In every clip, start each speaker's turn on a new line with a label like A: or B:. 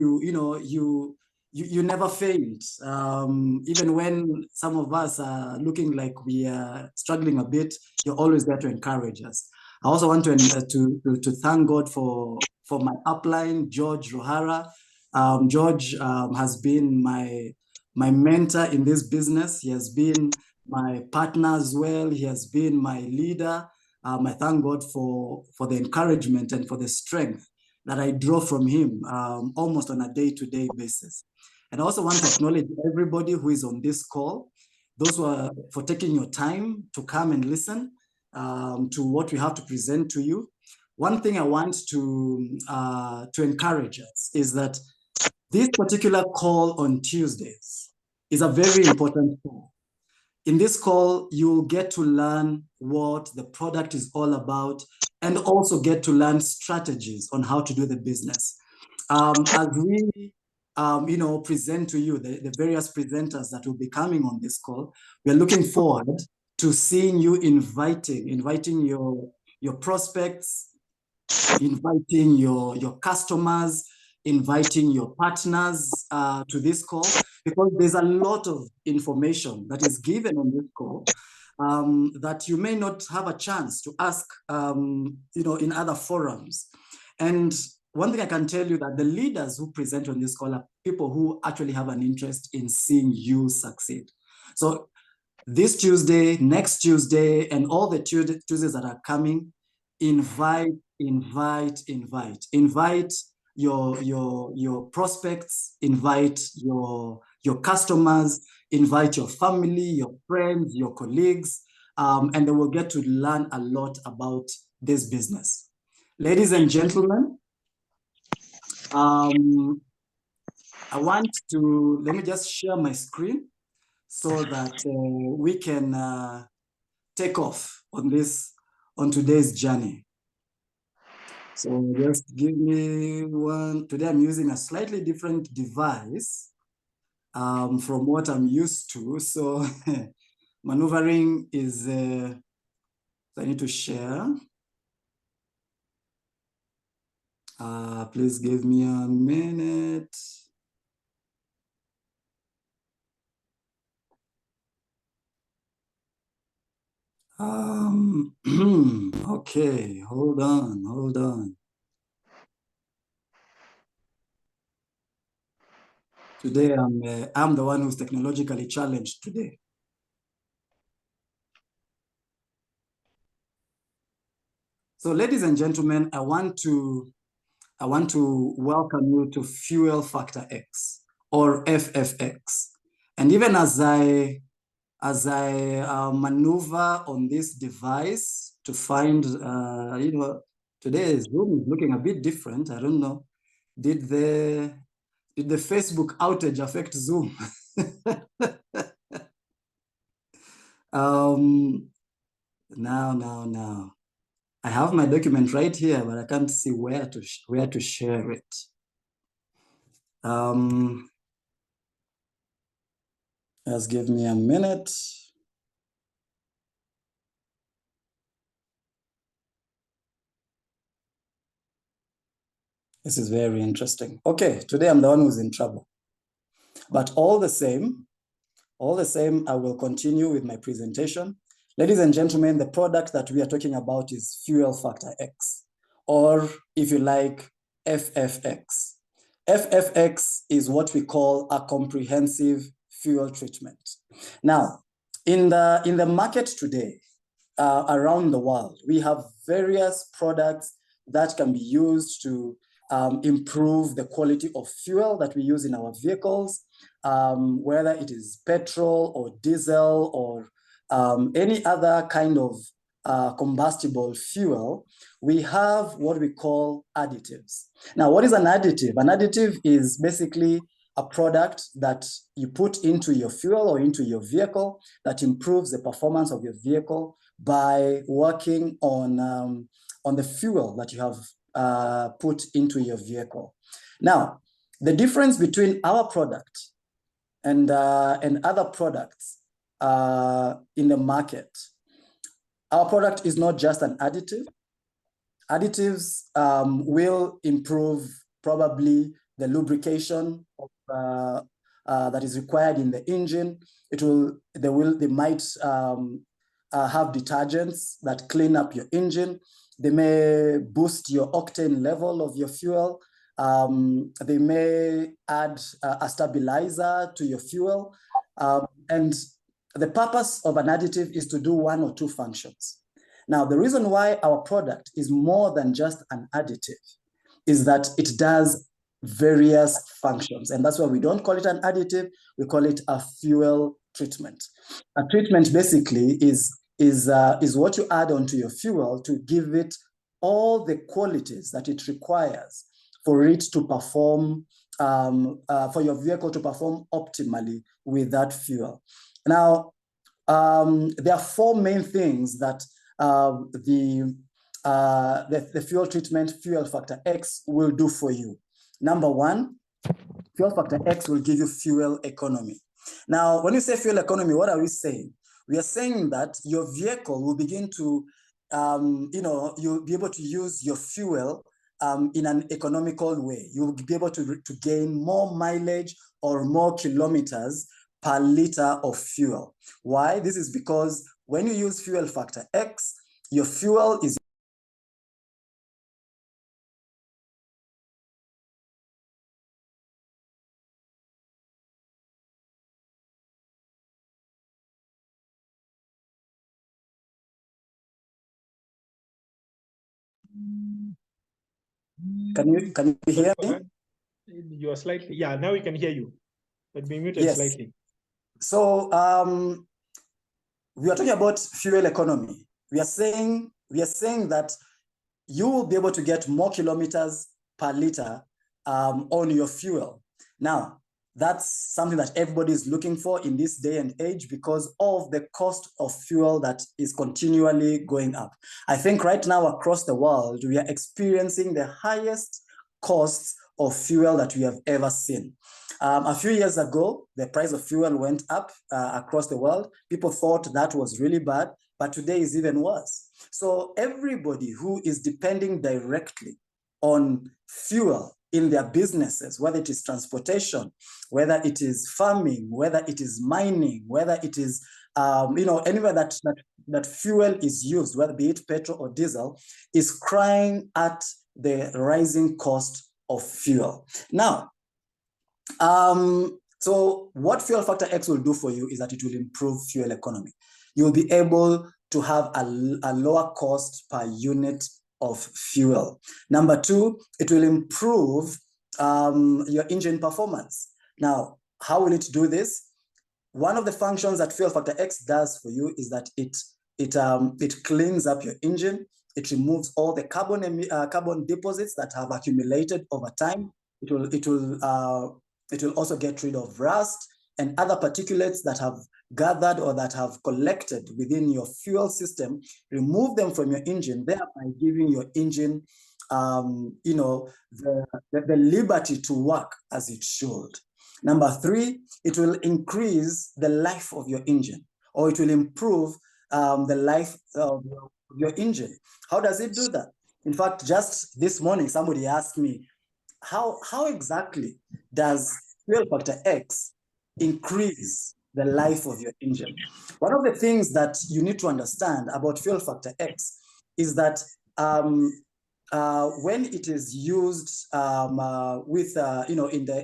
A: you never faint. Even when some of us are looking like we are struggling a bit, you're always there to encourage us. I also want to thank God for my upline, George Rohara. George has been my mentor in this business. He has been my partner as well. He has been my leader. I thank God for the encouragement and for the strength that I draw from him almost on a day-to-day basis. And I also want to acknowledge everybody who is on this call, those who are for taking your time to come and listen to what we have to present to you. One thing I want to encourage us is that this particular call on Tuesdays is a very important call. In this call, you'll get to learn what the product is all about and also get to learn strategies on how to do the business. As we present to you the various presenters that will be coming on this call, we're looking forward to seeing you inviting your prospects, inviting your customers, inviting your partners to this call, because there's a lot of information that is given on this call that you may not have a chance to ask in other forums. And one thing I can tell you that the leaders who present on this call are people who actually have an interest in seeing you succeed. So this Tuesday, next Tuesday, and all the Tuesdays that are coming, invite your prospects, invite your customers, invite your family, your friends, your colleagues, and they will get to learn a lot about this business. Ladies and gentlemen, let me just share my screen so that we can take off on today's journey. So just give me one. Today I'm using a slightly different device from what I'm used to. So maneuvering is, I need to share. Please give me a minute. Okay, hold on. Today I'm the one who's technologically challenged today. So, ladies and gentlemen, I want to welcome you to Fuel Factor X, or FFX. And even as I maneuver on this device to find, today Zoom is looking a bit different. I don't know. Did the Facebook outage affect Zoom? Now. I have my document right here, but I can't see where to share it. Just give me a minute. This is very interesting. Okay, today I'm the one who's in trouble. But all the same, I will continue with my presentation. Ladies and gentlemen, the product that we are talking about is Fuel Factor X, or if you like, FFX. FFX is what we call a comprehensive fuel treatment. Now, in the market today, around the world, we have various products that can be used to improve the quality of fuel that we use in our vehicles, whether it is petrol or diesel or any other kind of combustible fuel. We have what we call additives. Now, what is an additive? An additive is basically a product that you put into your fuel or into your vehicle that improves the performance of your vehicle by working on the fuel that you have put into your vehicle. Now, the difference between our product and other products in the market, our product is not just an additive. Additives will improve probably the lubrication of, that is required in the engine. They might have detergents that clean up your engine. They may boost your octane level of your fuel. They may add a stabilizer to your fuel. And the purpose of an additive is to do one or two functions. Now, the reason why our product is more than just an additive is that it does various functions. And that's why we don't call it an additive, we call it a fuel treatment. A treatment basically is what you add onto your fuel to give it all the qualities that it requires for it to perform, for your vehicle to perform optimally with that fuel. Now, there are four main things that the fuel treatment, Fuel Factor X, will do for you. Number one, Fuel Factor X will give you fuel economy. Now, when you say fuel economy, what are we saying? We are saying that your vehicle will begin to, you'll be able to use your fuel in an economical way. You'll be able to gain more mileage or more kilometers per liter of fuel. Why? This is because when you use Fuel Factor X, your fuel is Can you hear me?
B: You are slightly, yeah, now we can hear you, but be muted slightly.
A: So we are talking about fuel economy. We are saying that you will be able to get more kilometers per liter on your fuel. Now, that's something that everybody is looking for in this day and age because of the cost of fuel that is continually going up. I think right now across the world, we are experiencing the highest costs of fuel that we have ever seen. A few years ago, the price of fuel went up across the world. People thought that was really bad, but today is even worse. So everybody who is depending directly on fuel in their businesses, whether it is transportation, whether it is farming, whether it is mining, whether it is anywhere that fuel is used, whether be it petrol or diesel, is crying at the rising cost of fuel. Now, so what Fuel Factor X will do for you is that it will improve fuel economy. You'll be able to have a lower cost per unit of fuel. Number two, it will improve your engine performance. Now, how will it do this? One of the functions that Fuel Factor X does for you is that it cleans up your engine. It removes all the carbon deposits that have accumulated over time. It will also get rid of rust and other particulates that have gathered or that have collected within your fuel system, remove them from your engine, thereby giving your engine the liberty to work as it should. Number three, it will increase the life of your engine, or it will improve the life of your engine. How does it do that? In fact, just this morning, somebody asked me, how exactly does Fuel Factor X increase the life of your engine? One of the things that you need to understand about Fuel Factor X is that when it is used with,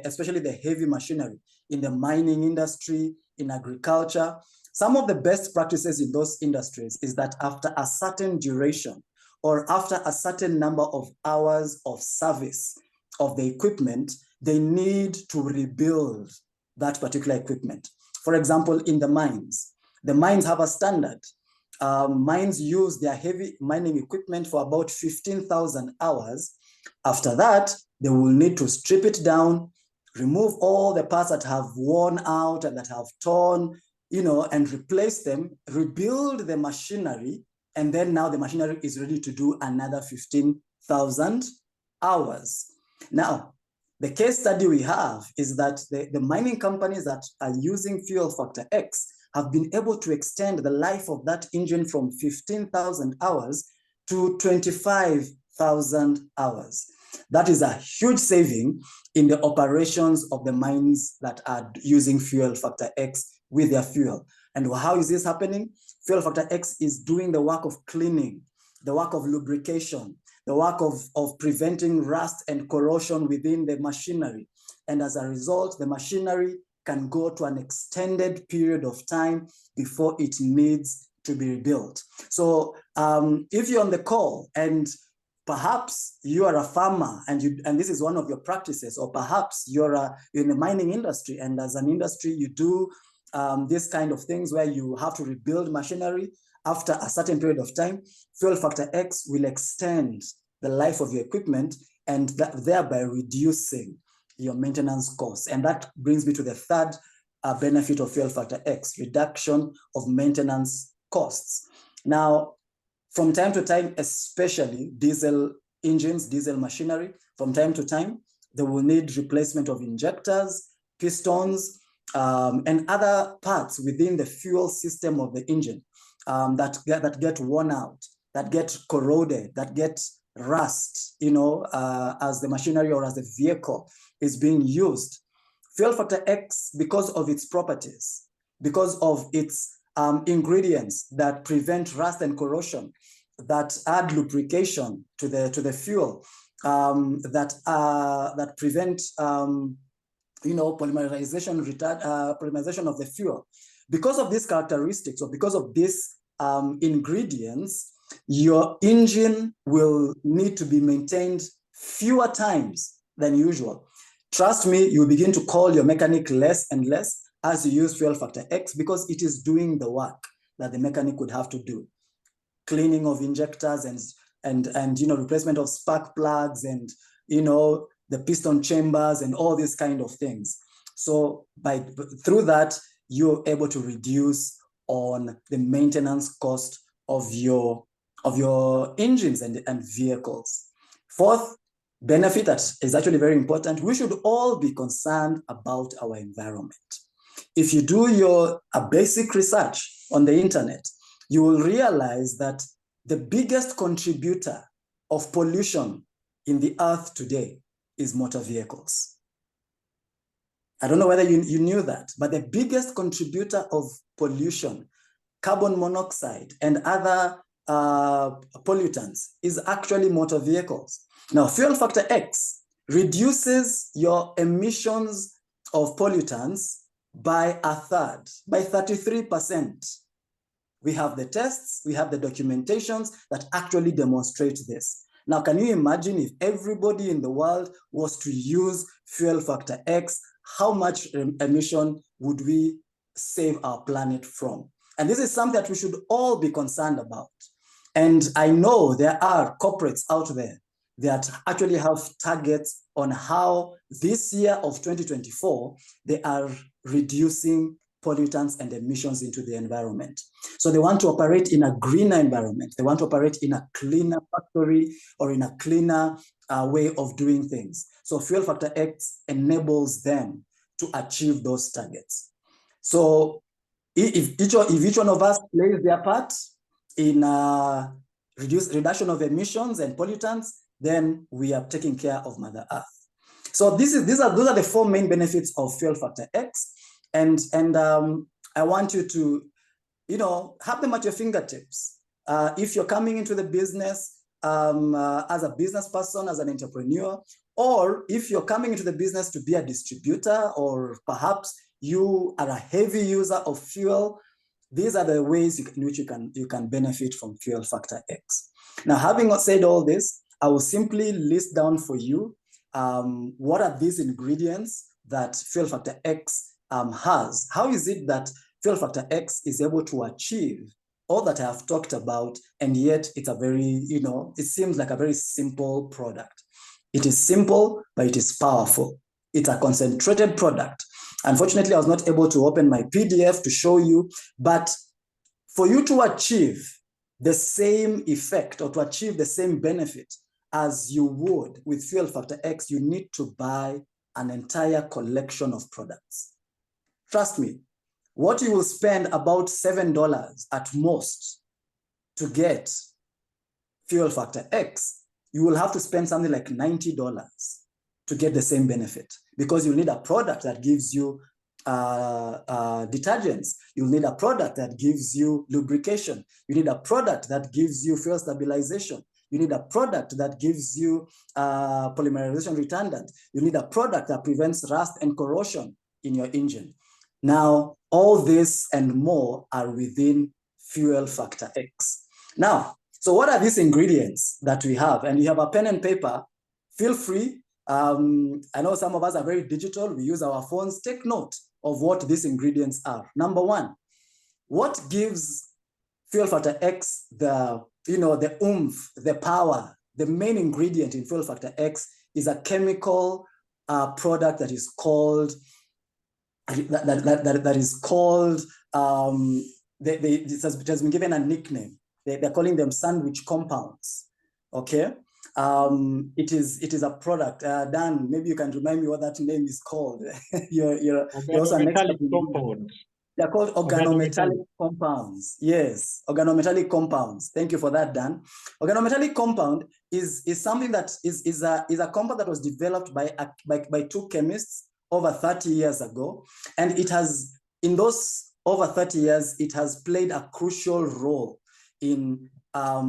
A: especially the heavy machinery, in the mining industry, in agriculture, some of the best practices in those industries is that after a certain duration or after a certain number of hours of service of the equipment, they need to rebuild that particular equipment. For example, in the mines have a standard. Mines use their heavy mining equipment for about 15,000 hours. After that, they will need to strip it down, remove all the parts that have worn out and that have torn, and replace them, rebuild the machinery, and then now the machinery is ready to do another 15,000 hours. Now, the case study we have is that the mining companies that are using Fuel Factor X have been able to extend the life of that engine from 15,000 hours to 25,000 hours. That is a huge saving in the operations of the mines that are using fuel factor X with their fuel. And how is this happening? Fuel factor X is doing the work of cleaning, the work of lubrication, the work of preventing rust and corrosion within the machinery. And as a result, the machinery can go to an extended period of time before it needs to be rebuilt. So if you're on the call and perhaps you are a farmer and this is one of your practices, or perhaps you're in the mining industry, and as an industry you do this kind of things where you have to rebuild machinery after a certain period of time, fuel factor X will extend the life of your equipment and thereby reducing your maintenance costs. And that brings me to the third benefit of fuel factor X, reduction of maintenance costs. Now, from time to time, especially diesel engines, diesel machinery, from time to time, they will need replacement of injectors, pistons, and other parts within the fuel system of the engine that get worn out, that get corroded, that get rust, as the machinery or as the vehicle is being used. Fuel factor X, because of its properties, because of its ingredients that prevent rust and corrosion, that add lubrication to the fuel, that prevent polymerization of the fuel. Because of these characteristics, or because of these ingredients, your engine will need to be maintained fewer times than usual. Trust me, you begin to call your mechanic less and less as you use fuel factor X, because it is doing the work that the mechanic would have to do. Cleaning of injectors and replacement of spark plugs and the piston chambers and all these kind of things. So through that, you're able to reduce on the maintenance cost of your engines and vehicles. Fourth benefit that is actually very important, we should all be concerned about our environment. If you do a basic research on the internet, you will realize that the biggest contributor of pollution in the earth today is motor vehicles. I don't know whether you knew that, but the biggest contributor of pollution, carbon monoxide and other pollutants, is actually motor vehicles. Now, fuel factor X reduces your emissions of pollutants by a third, by 33%. We have the tests, we have the documentations that actually demonstrate this. Now, can you imagine if everybody in the world was to use fuel factor X, how much emission would we save our planet from? And this is something that we should all be concerned about. And I know there are corporates out there that actually have targets on how this year of 2024, they are reducing pollutants and emissions into the environment. So they want to operate in a greener environment. They want to operate in a cleaner factory or in a cleaner way of doing things. So fuel factor X enables them to achieve those targets. So if each one of us plays their part in reduction of emissions and pollutants, then we are taking care of Mother Earth. So those are the four main benefits of fuel factor X. And I want you to, have them at your fingertips. If you're coming into the business as a business person, as an entrepreneur, or if you're coming into the business to be a distributor, or perhaps you are a heavy user of fuel, these are the ways in which you can benefit from fuel factor X. Now, having said all this, I will simply list down for you what are these ingredients that fuel factor X has. How is it that fuel factor X is able to achieve all that I have talked about, and yet it's a very, it seems like a very simple product. It is simple, but it is powerful. It's a concentrated product. Unfortunately, I was not able to open my PDF to show you, but for you to achieve the same effect or to achieve the same benefit as you would with fuel factor X, you need to buy an entire collection of products. Trust me, what you will spend about $7 at most to get fuel factor X you will have to spend something like $90 to get the same benefit, because you'll need a product that gives you detergents. You'll need a product that gives you lubrication. You need a product that gives you fuel stabilization. You need a product that gives you polymerization retardant. You need a product that prevents rust and corrosion in your engine. Now, all this and more are within Fuel Factor X. Now, so what are these ingredients that we have? And you have a pen and paper. Feel free. I know some of us are very digital. We use our phones. Take note of what these ingredients are. Number one, what gives Fuel Factor X the oomph, the power? The main ingredient in Fuel Factor X is a chemical product that is called it has been given a nickname. They're calling them sandwich compounds. Okay. It is a product. Dan, maybe you can remind me what that name is called. you're also an expert. They're called organometallic compounds. Yes, organometallic compounds. Thank you for that, Dan. Organometallic compound is something that is a compound that was developed by two chemists over 30 years ago, and it has, in those over 30 years, it has played a crucial role in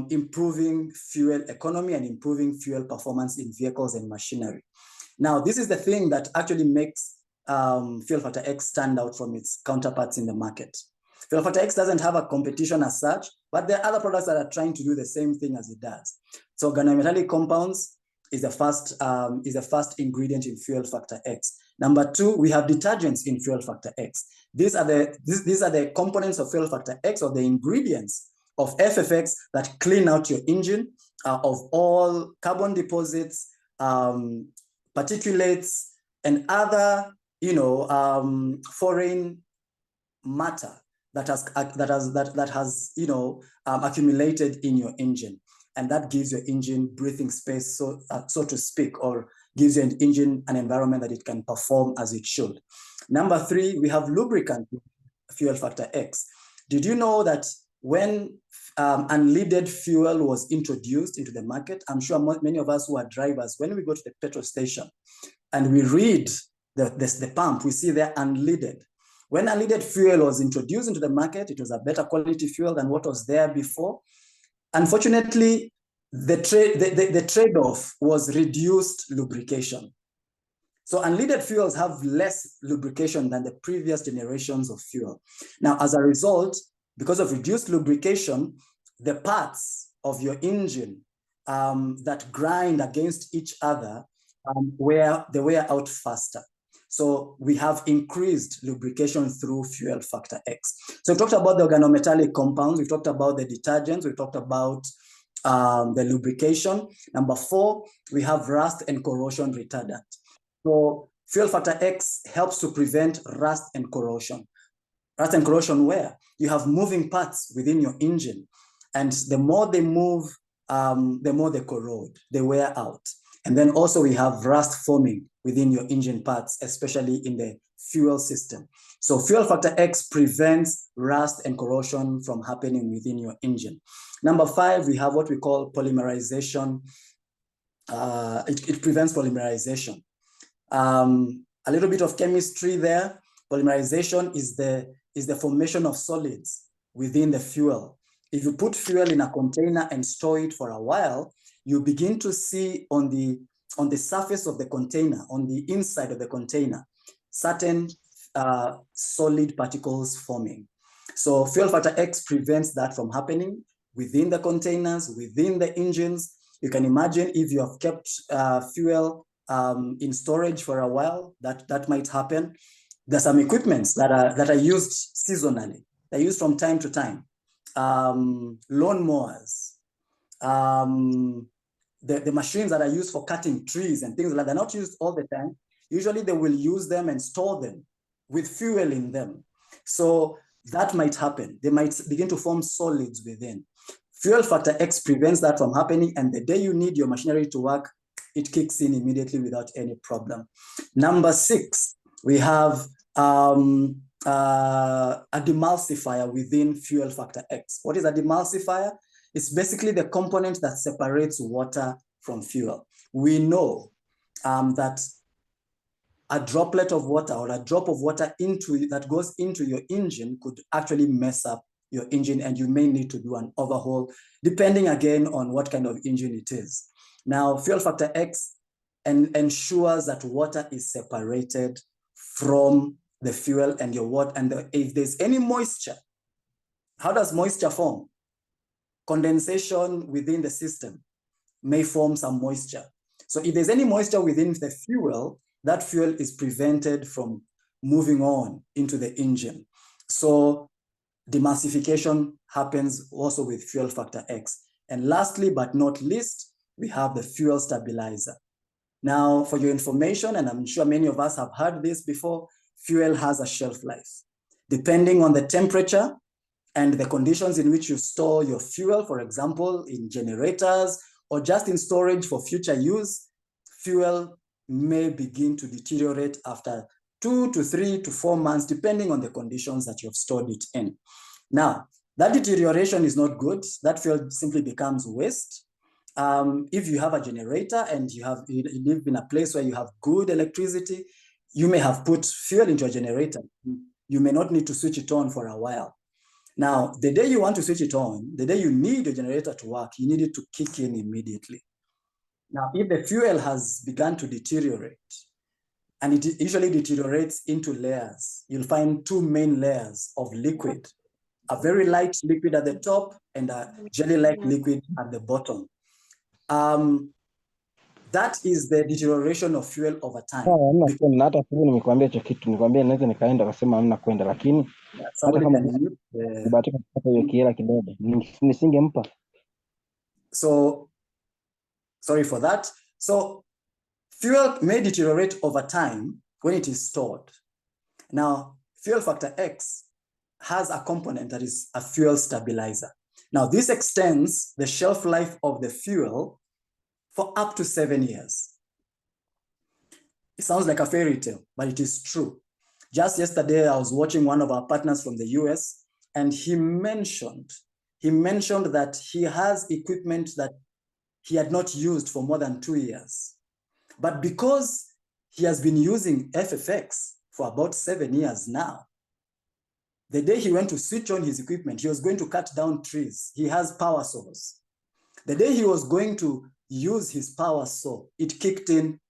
A: improving fuel economy and improving fuel performance in vehicles and machinery. Now, this is the thing that actually makes Fuel Factor X stand out from its counterparts in the market. Fuel Factor X doesn't have a competition as such, but there are other products that are trying to do the same thing as it does. So organometallic compounds is the first ingredient in Fuel Factor X. Number two, we have detergents in Fuel Factor X. These are the components of Fuel Factor X, or the ingredients of FFX that clean out your engine of all carbon deposits, particulates, and other foreign matter that has accumulated in your engine, and that gives your engine breathing space, so to speak, or gives your engine an environment that it can perform as it should. Number three, we have lubricant Fuel Factor X. Did you know that when unleaded fuel was introduced into the market, I'm sure many of us who are drivers, when we go to the petrol station and we read the pump, we see they're unleaded. When unleaded fuel was introduced into the market, it was a better quality fuel than what was there before. Unfortunately, the trade-off was reduced lubrication. So unleaded fuels have less lubrication than the previous generations of fuel. Now, as a result, because of reduced lubrication, the parts of your engine that grind against each other wear out faster. So we have increased lubrication through Fuel Factor X. So we talked about the organometallic compounds, we talked about the detergents, we talked about the lubrication. Number four, we have rust and corrosion retardant. So Fuel Factor X helps to prevent rust and corrosion. Rust and corrosion where? You have moving parts within your engine, and the more they move, the more they corrode, they wear out. And then also we have rust forming within your engine parts, especially in the fuel system. So Fuel Factor X prevents rust and corrosion from happening within your engine. Number five, we have what we call polymerization. It prevents polymerization. A little bit of chemistry there. Polymerization is the formation of solids within the fuel. If you put fuel in a container and store it for a while, you begin to see on the surface of the container, on the inside of the container, certain solid particles forming. So Fuel Factor X prevents that from happening within the containers, within the engines. You can imagine if you have kept fuel in storage for a while, that might happen. There's some equipments that are used seasonally. They're used from time to time. Lawnmowers, the machines that are used for cutting trees and things like that, they're not used all the time. Usually they will use them and store them with fuel in them. So that might happen. They might begin to form solids within. Fuel Factor X prevents that from happening, and the day you need your machinery to work, it kicks in immediately without any problem. Number six, we have a demulsifier within Fuel Factor X. What is a demulsifier? It's basically the component that separates water from fuel. We know that a droplet of water or a drop of water that goes into your engine could actually mess up your engine, and you may need to do an overhaul, depending again on what kind of engine it is. Now, Fuel Factor X ensures that water is separated from the fuel and your water. And if there's any moisture, how does moisture form? Condensation within the system may form some moisture. So if there's any moisture within the fuel, that fuel is prevented from moving on into the engine. So demulsification happens also with Fuel Factor X. And lastly, but not least, we have the fuel stabilizer. Now, for your information, and I'm sure many of us have heard this before, fuel has a shelf life. Depending on the temperature and the conditions in which you store your fuel, for example, in generators or just in storage for future use, fuel may begin to deteriorate after 2 to 3 to 4 months, depending on the conditions that you've stored it in. Now, that deterioration is not good. That fuel simply becomes waste. If you have a generator and you live in a place where you have good electricity, you may have put fuel into a generator. You may not need to switch it on for a while. Now, the day you want to switch it on, the day you need your generator to work, you need it to kick in immediately. Now, if the fuel has begun to deteriorate, and it usually deteriorates into layers, you'll find 2 main layers of liquid, a very light liquid at the top and a jelly-like liquid at the bottom. That is the deterioration of fuel over time.
C: Hata sasa nimekuambia hicho kitu, nikwambia naweza nikaenda akasema hamna kwenda, lakini hata kama nibahatika kupata hiyo kiela kidogo nisingempa.
A: So sorry for that. So fuel may deteriorate over time when it is stored. Now, Fuel Factor X has a component that is a fuel stabilizer. Now, this extends the shelf life of the fuel for up to 7 years. It sounds like a fairy tale, but it is true. Just yesterday, I was watching one of our partners from the US, and he mentioned that he has equipment that he had not used for more than 2 years. But because he has been using FFX for about 7 years now, the day he went to switch on his equipment, he was going to cut down trees. He has power saws. The day he was going to use his power saw, it kicked in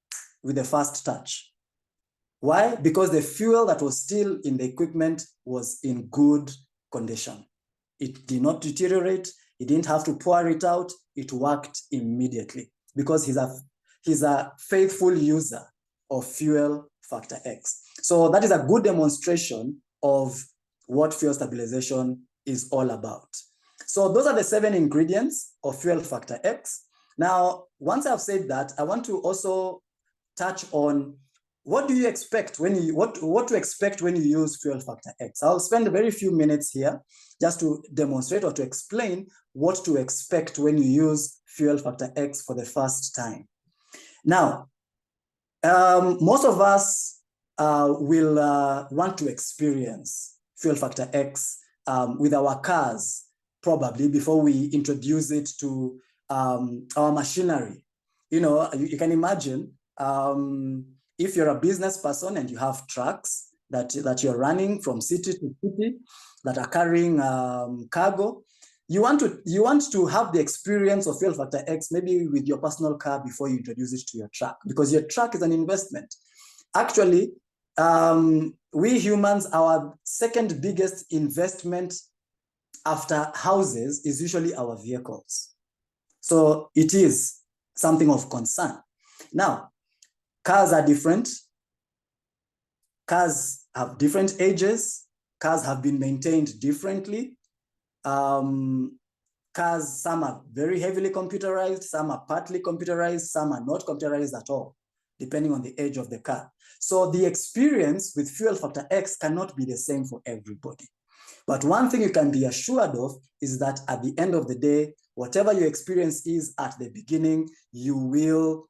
A: with the first touch. Why? Because the fuel that was still in the equipment was in good condition. It did not deteriorate. He didn't have to pour it out. It worked immediately because he's a faithful user of Fuel Factor X. So that is a good demonstration of what fuel stabilization is all about. So those are the 7 ingredients of Fuel Factor X. Now, once I've said that, I want to also touch on what do you expect when you, what to expect when you use Fuel Factor X. I'll spend a very few minutes here just to demonstrate or to explain what to expect when you use Fuel Factor X for the first time. Now, most of us will want to experience Fuel Factor X with our cars, probably before we introduce it to our machinery. You know, you can imagine if you're a business person and you have trucks that you're running from city to city that are carrying cargo, you want to have the experience of Fuel Factor X maybe with your personal car before you introduce it to your truck, because your truck is an investment. Actually, we humans, our second biggest investment after houses is usually our vehicles. So it is something of concern. Now, cars are different. Cars have different ages. Cars have been maintained differently. Cars, some are very heavily computerized, some are partly computerized, some are not computerized at all, depending on the age of the car. So the experience with Fuel Factor X cannot be the same for everybody. But one thing you can be assured of is that at the end of the day, whatever your experience is at the beginning, you will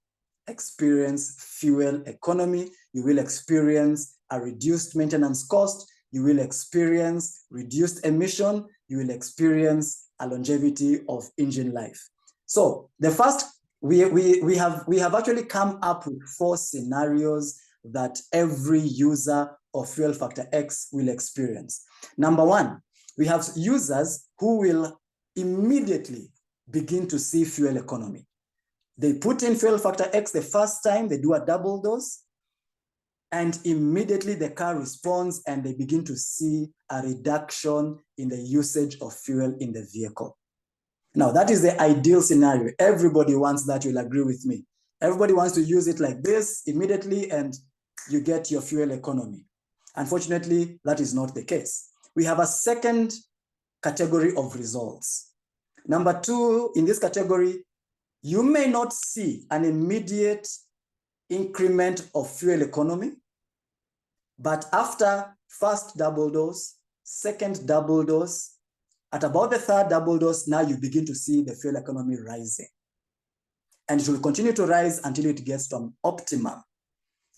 A: experience fuel economy, you will experience a reduced maintenance cost, you will experience reduced emission, you will experience a longevity of engine life. So the first we have actually come up with 4 scenarios that every user of Fuel Factor X will experience. Number 1, we have users who will immediately begin to see fuel economy. They put in Fuel Factor X the first time, they do a double dose, and immediately the car responds and they begin to see a reduction in the usage of fuel in the vehicle. Now, that is the ideal scenario. Everybody wants that, you'll agree with me. Everybody wants to use it like this immediately and you get your fuel economy. Unfortunately, that is not the case. We have a second category of results. Number 2, in this category, you may not see an immediate increment of fuel economy, but after first double dose, second double dose, at about the third double dose, now you begin to see the fuel economy rising. And it will continue to rise until it gets to an optimum.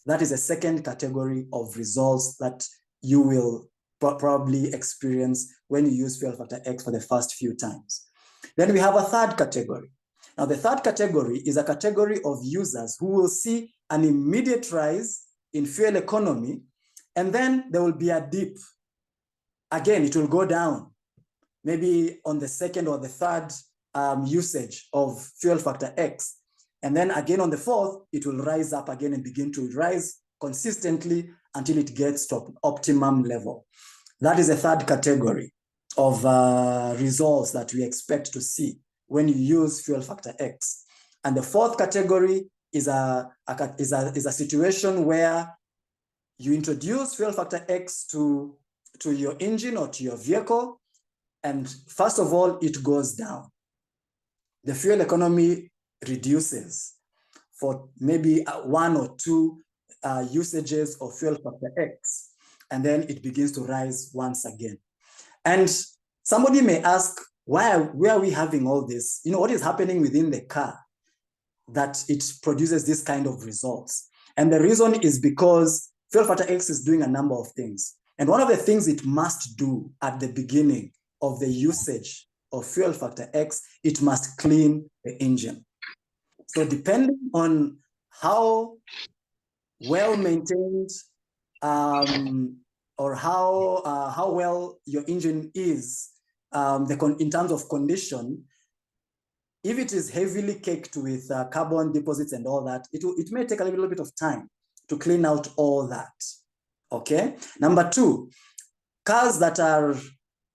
A: That is a second category of results that you will probably experience when you use Fuel Factor X for the first few times. Then we have a third category. Now, the third category is a category of users who will see an immediate rise in fuel economy, and then there will be a dip. Again, it will go down, maybe on the second or the third usage of Fuel Factor X. And then again on the fourth, it will rise up again and begin to rise consistently until it gets to optimum level. That is a third category of results that we expect to see when you use Fuel Factor X. And the fourth category is a situation where you introduce Fuel Factor X to your engine or to your vehicle, and first of all, it goes down. The fuel economy reduces for maybe 1 or 2 usages of Fuel Factor X, and then it begins to rise once again. And somebody may ask, why are we having all this? You know, what is happening within the car that it produces this kind of results? And the reason is because Fuel Factor X is doing a number of things. And one of the things it must do at the beginning of the usage of Fuel Factor X, it must clean the engine. So depending on how well maintained or how well your engine is in terms of condition, if it is heavily caked with carbon deposits and all that, it may take a little bit of time to clean out all that, okay? Number 2, cars that are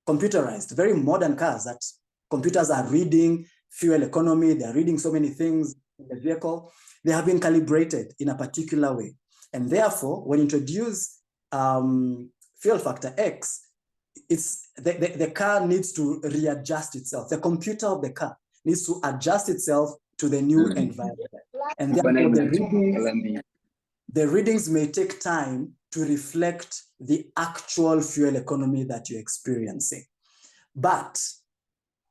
A: computerized, very modern cars that computers are reading fuel economy, they're reading so many things in the vehicle, they have been calibrated in a particular way. And therefore, when you introduce Fuel Factor X, the car needs to readjust itself. The computer of the car needs to adjust itself to the new environment. And therefore, the readings may take time to reflect the actual fuel economy that you're experiencing. But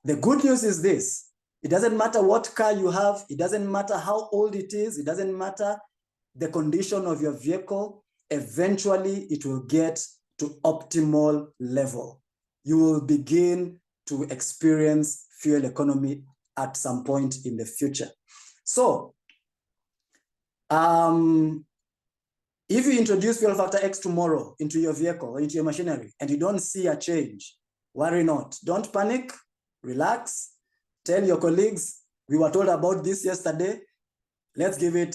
A: the good news is this: it doesn't matter what car you have, it doesn't matter how old it is, it doesn't matter the condition of your vehicle, eventually it will get to optimal level. You will begin to experience fuel economy at some point in the future. So, if you introduce Fuel Factor X tomorrow into your vehicle or into your machinery and you don't see a change, worry not. Don't panic, relax, tell your colleagues, we were told about this yesterday, let's give it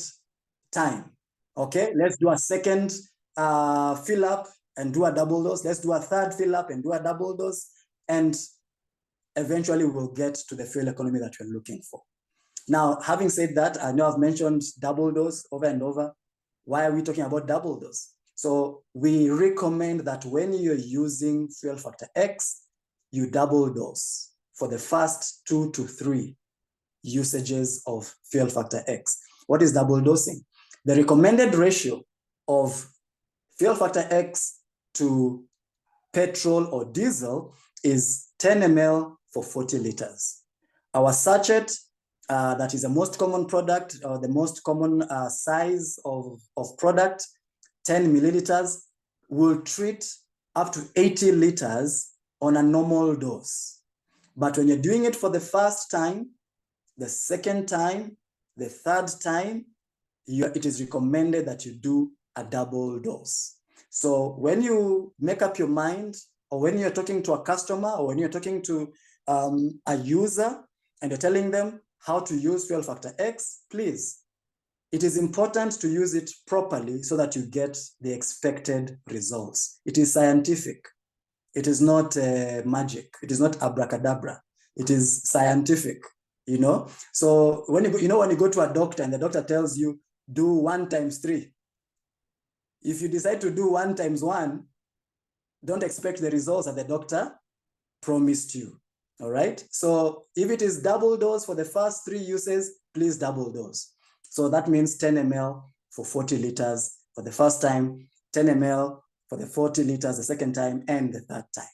A: time, okay? Let's do a second fill up and do a double dose. Let's do a third fill up and do a double dose. And eventually we'll get to the fuel economy that we're looking for. Now, having said that, I know I've mentioned double dose over and over. Why are we talking about double dose? So we recommend that when you're using Fuel Factor X, you double dose for the first 2 to 3 usages of Fuel Factor X. What is double dosing? The recommended ratio of Fuel Factor X to petrol or diesel is 10 ml for 40 liters. Our sachet, that is the most common product or the most common size of product, 10 milliliters, will treat up to 80 liters on a normal dose. But when you're doing it for the first time, the second time, The third time, it is recommended that you do a double dose. So when you make up your mind, or when you're talking to a customer, or when you're talking to a user, and you're telling them how to use Fuel Factor X, please, it is important to use it properly so that you get the expected results. It is scientific. It is not magic. It is not abracadabra. It is scientific, you know? So when you go, when you go to a doctor and the doctor tells you, do 1 times 3. If you decide to do 1 times 1, don't expect the results that the doctor promised you, all right? So if it is double dose for the first 3 uses, please double dose. So that means 10 ml for 40 liters for the first time, 10 ml for the 40 liters the second time, and the third time.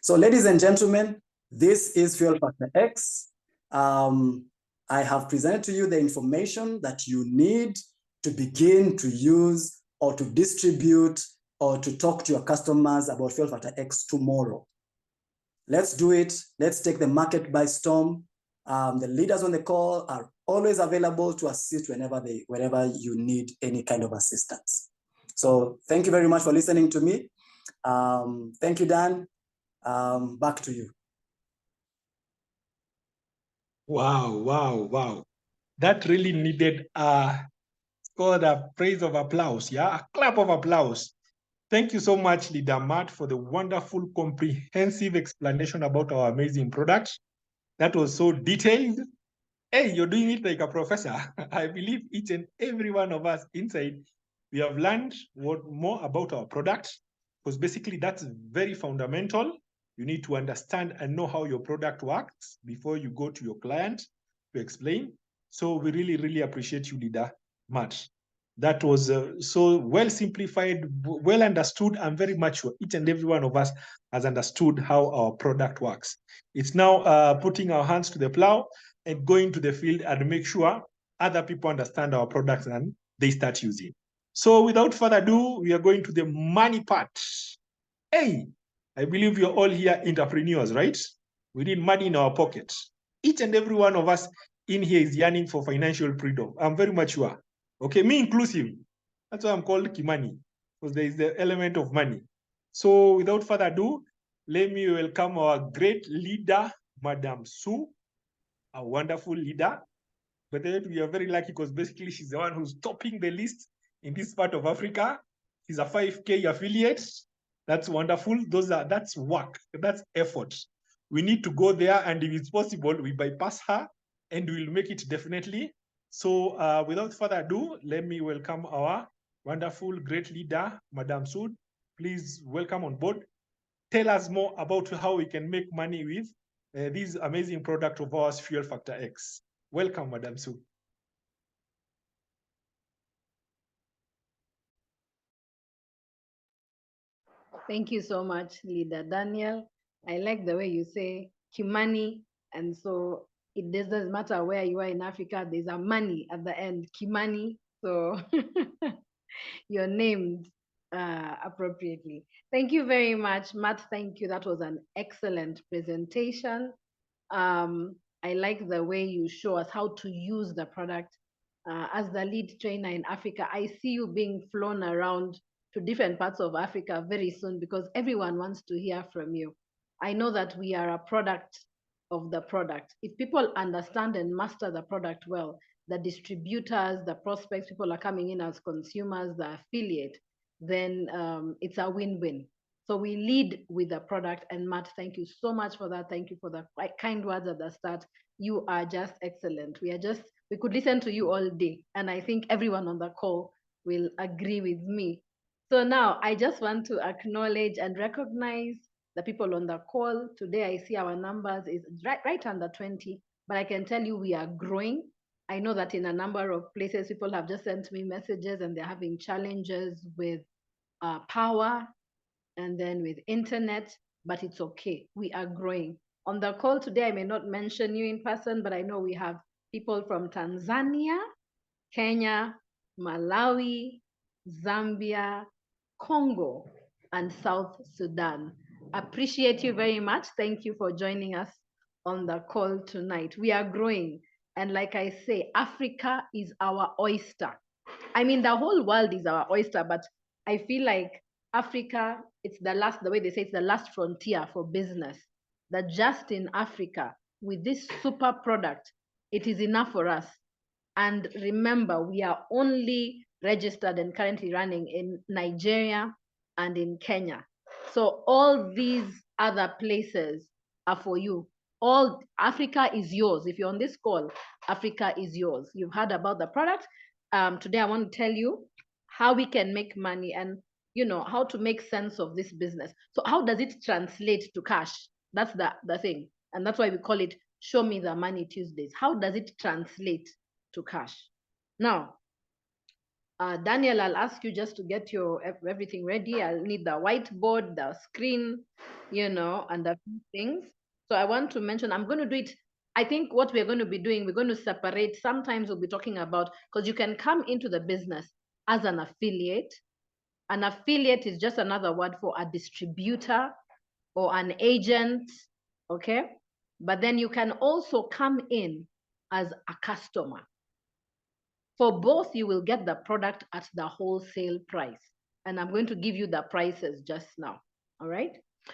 A: So ladies and gentlemen, this is Fuel Factor X. I have presented to you the information that you need to begin to use or to distribute or to talk to your customers about Fuel Factor X tomorrow. Let's do it. Let's take the market by storm. The leaders on the call are always available to assist whenever you need any kind of assistance. So thank you very much for listening to me. Thank you, Dan. Back to you.
B: Wow. That really needed called a praise of applause, yeah? A clap of applause. Thank you so much, Leader Matt, for the wonderful, comprehensive explanation about our amazing product. That was so detailed. Hey, you're doing it like a professor. I believe each and every one of us inside, we have learned more about our product, because basically that's very fundamental. You need to understand and know how your product works before you go to your client to explain. So we really, really appreciate you, Leader Matt. That was so well simplified, well understood, and very much sure each and every one of us has understood how our product works. It's now putting our hands to the plow and going to the field and make sure other people understand our products and they start using. So without further ado, we are going to the money part. Hey, I believe you're all here entrepreneurs, right? We need money in our pocket. Each and every one of us in here is yearning for financial freedom. I'm very much sure. Okay, me inclusive. That's why I'm called Kimani, because there is the element of money. So without further ado, let me welcome our great leader, Madam Sue, a wonderful leader. But then we are very lucky because basically she's the one who's topping the list in this part of Africa. She's a 5K affiliate. That's wonderful. That's work, that's effort. We need to go there, and if it's possible, we bypass her and we'll make it definitely. So without further ado, let me welcome our wonderful, great leader, Madam Sue. Please welcome on board. Tell us more about how we can make money with this amazing product of ours, Fuel Factor X. Welcome, Madam Sue.
D: Thank you so much, Leader Daniel. I like the way you say Kimani, and so it doesn't matter where you are in Africa, there's a money at the end, Kimani. So you're named appropriately. Thank you very much, Matt. Thank you. That was an excellent presentation. I like the way you show us how to use the product. As the lead trainer in Africa, I see you being flown around to different parts of Africa very soon because everyone wants to hear from you. I know that we are a product of the product. If people understand and master the product well, the distributors, the prospects, people are coming in as consumers, the affiliate, then it's a win-win. So we lead with the product. And Matt, thank you so much for that. Thank you for the kind words at the start. You are just excellent. We could listen to you all day. And I think everyone on the call will agree with me. So now I just want to acknowledge and recognize the people on the call. Today I see our numbers is right under 20, but I can tell you we are growing. I know that in a number of places, people have just sent me messages and they're having challenges with power and then with internet, but it's okay. We are growing. On the call today, I may not mention you in person, but I know we have people from Tanzania, Kenya, Malawi, Zambia, Congo, and South Sudan. Appreciate you very much. Thank you for joining us on the call tonight. We are growing. And like I say, Africa is our oyster. I mean, the whole world is our oyster, but I feel like Africa, it's the way they say, it's the last frontier for business. That just in Africa, with this super product, it is enough for us. And remember, we are only registered and currently running in Nigeria and in Kenya. So all these other places are for you. All Africa is yours. If you're on this call, Africa is yours. You've heard about the product. Today I want to tell you how we can make money and how to make sense of this business. So how does it translate to cash? That's the thing. And that's why we call it Show Me the Money Tuesdays. How does it translate to cash? Now, Daniel, I'll ask you just to get your everything ready. I'll need the whiteboard, the screen, and a few things. So I want to mention, I'm going to do it. I think what we're going to be doing, we're going to separate. Sometimes we'll be talking about, because you can come into the business as an affiliate. An affiliate is just another word for a distributor or an agent, okay? But then you can also come in as a customer. For both, you will get the product at the wholesale price. And I'm going to give you the prices just now, all right?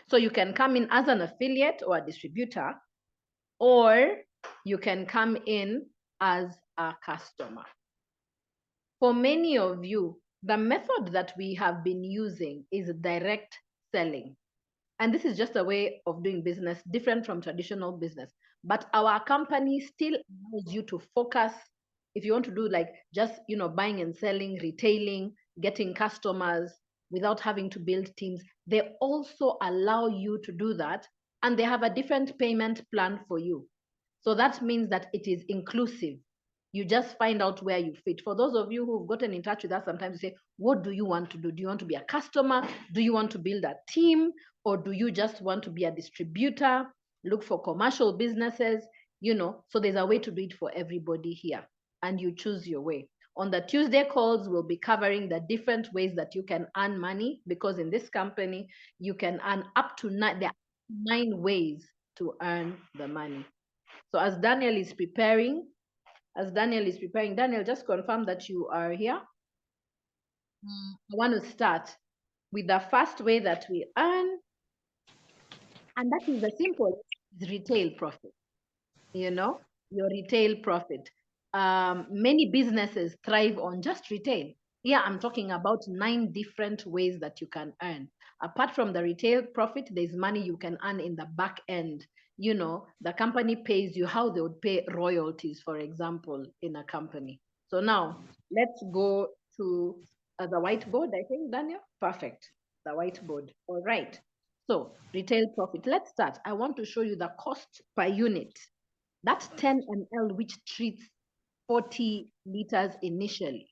D: So you can come in as an affiliate or a distributor, or you can come in as a customer. For many of you, the method that we have been using is direct selling. And this is just a way of doing business different from traditional business. But our company still allows you to focus. If you want to do like just, buying and selling, retailing, getting customers without having to build teams, they also allow you to do that. And they have a different payment plan for you. So that means that it is inclusive. You just find out where you fit. For those of you who've gotten in touch with us, sometimes you say, what do you want to do? Do you want to be a customer? Do you want to build a team? Or do you just want to be a distributor? Look for commercial businesses, so there's a way to do it for everybody here. And you choose your way. On the Tuesday calls, we'll be covering the different ways that you can earn money, because in this company, you can earn up to 9, there are 9 ways to earn the money. So as Daniel is preparing, Daniel, just confirm that you are here. I want to start with the first way that we earn, and that is the simple retail profit. Your retail profit. Many businesses thrive on just retail. Here, I'm talking about 9 different ways that you can earn. Apart from the retail profit, there's money you can earn in the back end. The company pays you how they would pay royalties, for example, in a company. So now let's go to the whiteboard, I think, Daniel. Perfect. The whiteboard. All right. So retail profit. Let's start. I want to show you the cost per unit. That's 10 ml, which treats 40 liters initially,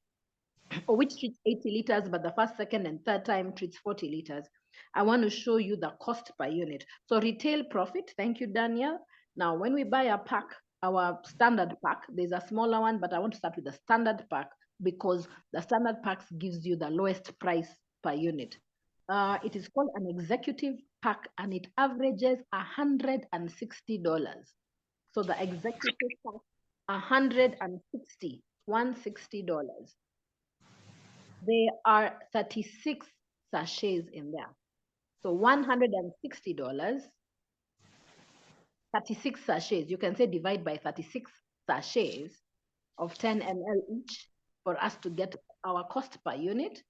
D: or which treats 80 liters, but the first, second, and third time treats 40 liters. I want to show you the cost per unit. So retail profit, thank you, Daniel. Now, when we buy a pack, our standard pack, there's a smaller one, but I want to start with the standard pack because the standard pack gives you the lowest price per unit. It is called an executive pack, and it averages $160. So the executive pack, $160. There are 36 sachets in there. So $160, 36 sachets. You can say divide by 36 sachets of 10 ml each for us to get our cost per unit.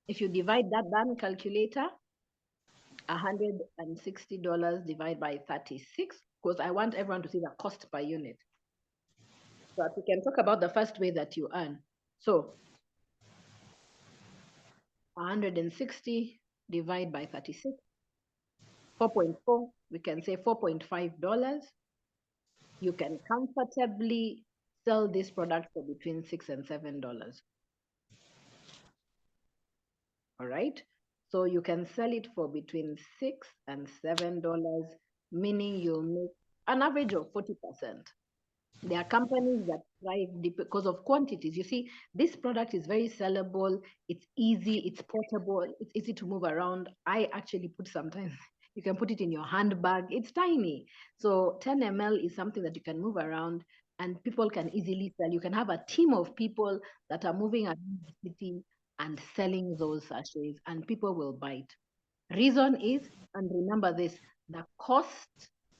D: If you divide that down, calculator, $160 divided by 36, because I want everyone to see the cost per unit. So we can talk about the first way that you earn. So 160 divided by 36, 4.4, we can say $4.5. You can comfortably sell this product for between $6 and $7. All right. So you can sell it for between $6 and $7, meaning you'll make an average of 40%. There are companies that thrive because of quantities. You see, this product is very sellable. It's easy. It's portable. It's easy to move around. I actually put sometimes, you can put it in your handbag. It's tiny. So 10 ml is something that you can move around. and people can easily sell. You can have a team of people that are moving around the city and selling those sachets, and people will buy it. Reason is, and remember this, the cost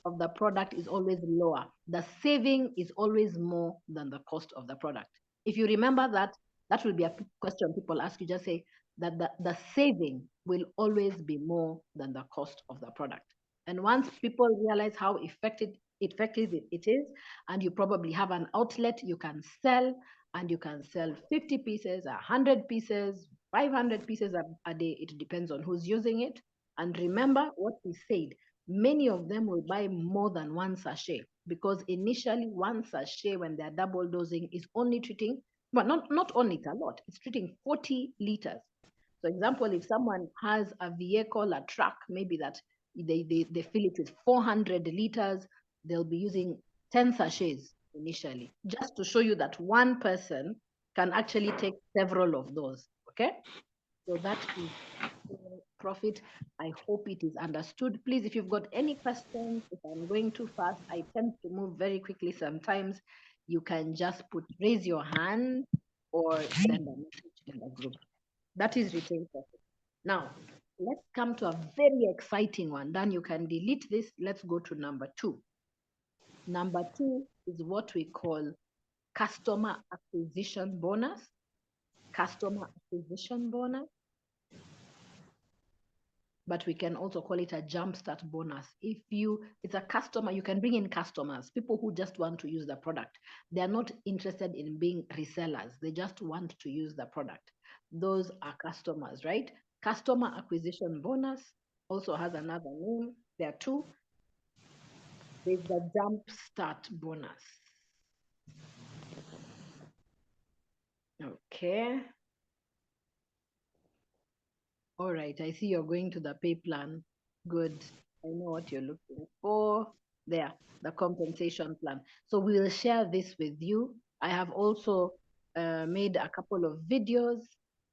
D: of the product is always lower. The saving is always more than the cost of the product. If you remember that, that will be a question people ask you. Just say that the saving will always be more than the cost of the product. And once people realize how effective it is, and you probably have an outlet, you can sell, and you can sell 50 pieces, 100 pieces, 500 pieces a day. It depends on who's using it. And remember what we said, many of them will buy more than one sachet, because initially one sachet, when they're double dosing, is only treating, but not only, it's a lot, it's treating 40 liters. So example, if someone has a vehicle, a truck, maybe that they fill it with 400 liters, they'll be using 10 sachets initially, just to show you that one person can actually take several of those. Okay, so that is profit. I hope it is understood. Please, if you've got any questions, if I'm going too fast, I tend to move very quickly sometimes, you can just raise your hand or send a message in the group. That is retail profit. Now, let's come to a very exciting one. Then you can delete this. Let's go to number 2. Number 2 is what we call customer acquisition bonus. Customer acquisition bonus. But we can also call it a jumpstart bonus. It's a customer, you can bring in customers, people who just want to use the product. They are not interested in being resellers. They just want to use the product. Those are customers, right? Customer acquisition bonus also has another name. There are 2. There's the jumpstart bonus. Okay. All right, I see you're going to the pay plan. Good. I know what you're looking for. There, the compensation plan. So we will share this with you. I have also made a couple of videos,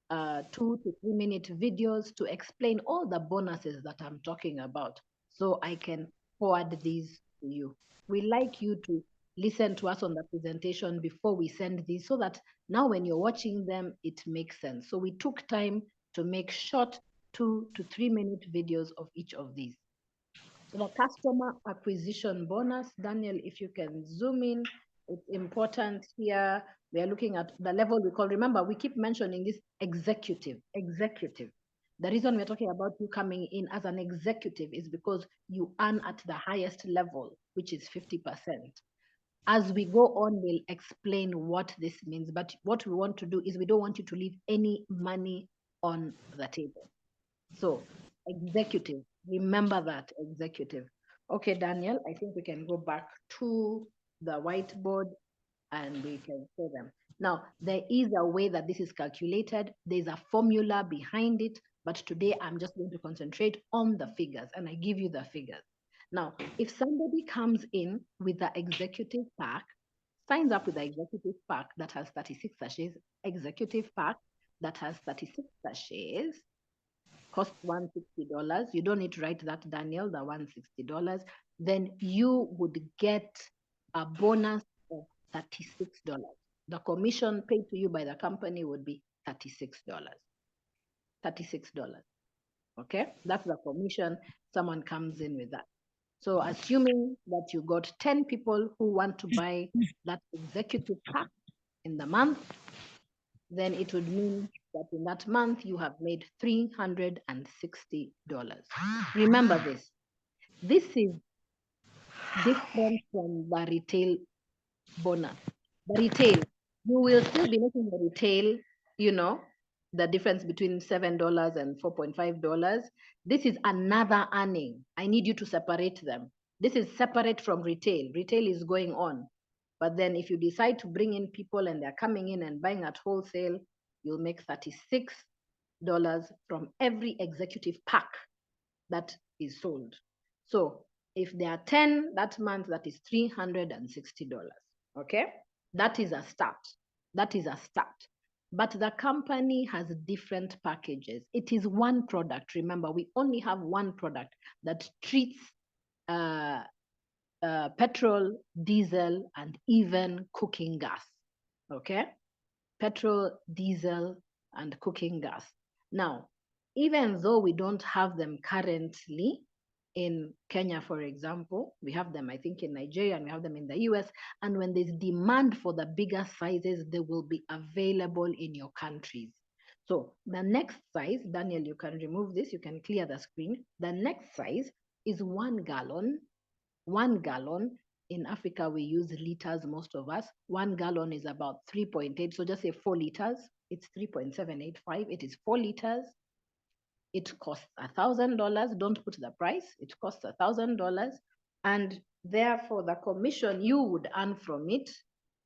D: 2 to 3 minute videos to explain all the bonuses that I'm talking about. So I can forward these to you. We like you to listen to us on the presentation before we send these, so that now when you're watching them, it makes sense. So we took time to make short 2 to 3 minute videos of each of these. So the customer acquisition bonus, Daniel, if you can zoom in, it's important here. We are looking at the level we call, remember, we keep mentioning this executive. The reason we're talking about you coming in as an executive is because you earn at the highest level, which is 50%. As we go on, we'll explain what this means. But what we want to do is we don't want you to leave any money on the table. So executive, remember that, executive. Okay, Daniel, I think we can go back to the whiteboard and we can show them. Now, there is a way that this is calculated. There's a formula behind it, but today I'm just going to concentrate on the figures, and I give you the figures. Now, if somebody comes in with the executive pack, signs up with the executive pack that has 36 sachets, executive pack that has 36 sachets, cost $160. You don't need to write that, Daniel, the $160. Then you would get a bonus of $36. The commission paid to you by the company would be $36. $36. Okay, that's the commission. Someone comes in with that. So assuming that you got 10 people who want to buy that executive pack in the month, then it would mean that in that month you have made $360. Remember this. This is different from the retail bonus. The retail, you will still be making the retail, you know, the difference between $7 and $4.5. This is another earning. I need you to separate them. This is separate from retail. Retail is going on. But then if you decide to bring in people and they're coming in and buying at wholesale, you'll make $36 from every executive pack that is sold. So if there are 10 that month, that is $360. Okay, that is a start. That is a start. But the company has different packages. It is one product. Remember, we only have one product that treats petrol, diesel, and even cooking gas. Okay? Petrol, diesel, and cooking gas. Now, even though we don't have them currently in Kenya, for example, we have them, I think, in Nigeria, and we have them in the US. And when there's demand for the bigger sizes, they will be available in your countries. So the next size, Daniel, you can remove this, you can clear the screen. The next size is 1 gallon. 1 gallon. In Africa, we use liters, most of us. 1 gallon is about 3.8. So just say 4 liters. It's 3.785. It is 4 liters. It costs $1,000. Don't put the price. It costs $1,000. And therefore, the commission you would earn from it,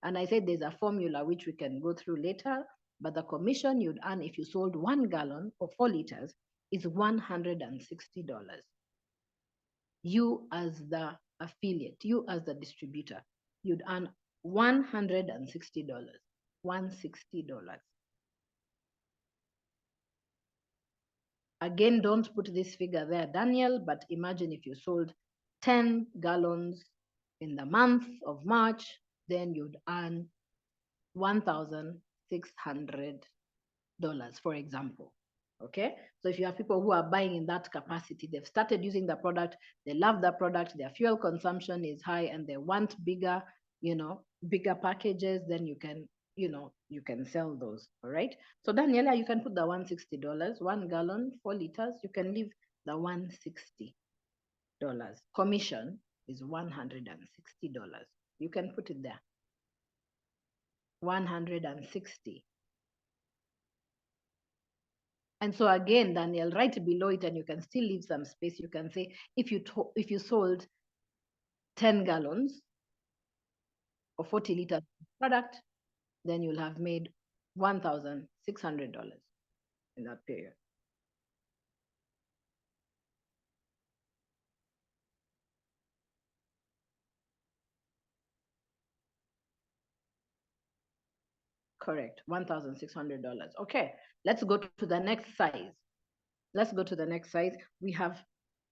D: and I said there's a formula which we can go through later, but the commission you'd earn if you sold 1 gallon or 4 liters is $160. You as the affiliate, you as the distributor, you'd earn $160. $160. Again, don't put this figure there, Daniel, but imagine if you sold 10 gallons in the month of March, then you'd earn $1,600, for example. Okay, so if you have people who are buying in that capacity, they've started using the product, they love the product, their fuel consumption is high, and they want bigger, bigger packages, then you can, you can sell those. All right. So Daniela, you can put the $160, 1 gallon, 4 liters. You can leave the $160. Commission is $160. You can put it there. 160. And so again, Daniel, right below it, and you can still leave some space. You can say, if you sold 10 gallons or 40 liters of product, then you'll have made $1,600 in that period. Correct, $1,600. Okay, let's go to the next size. Let's go to the next size. We have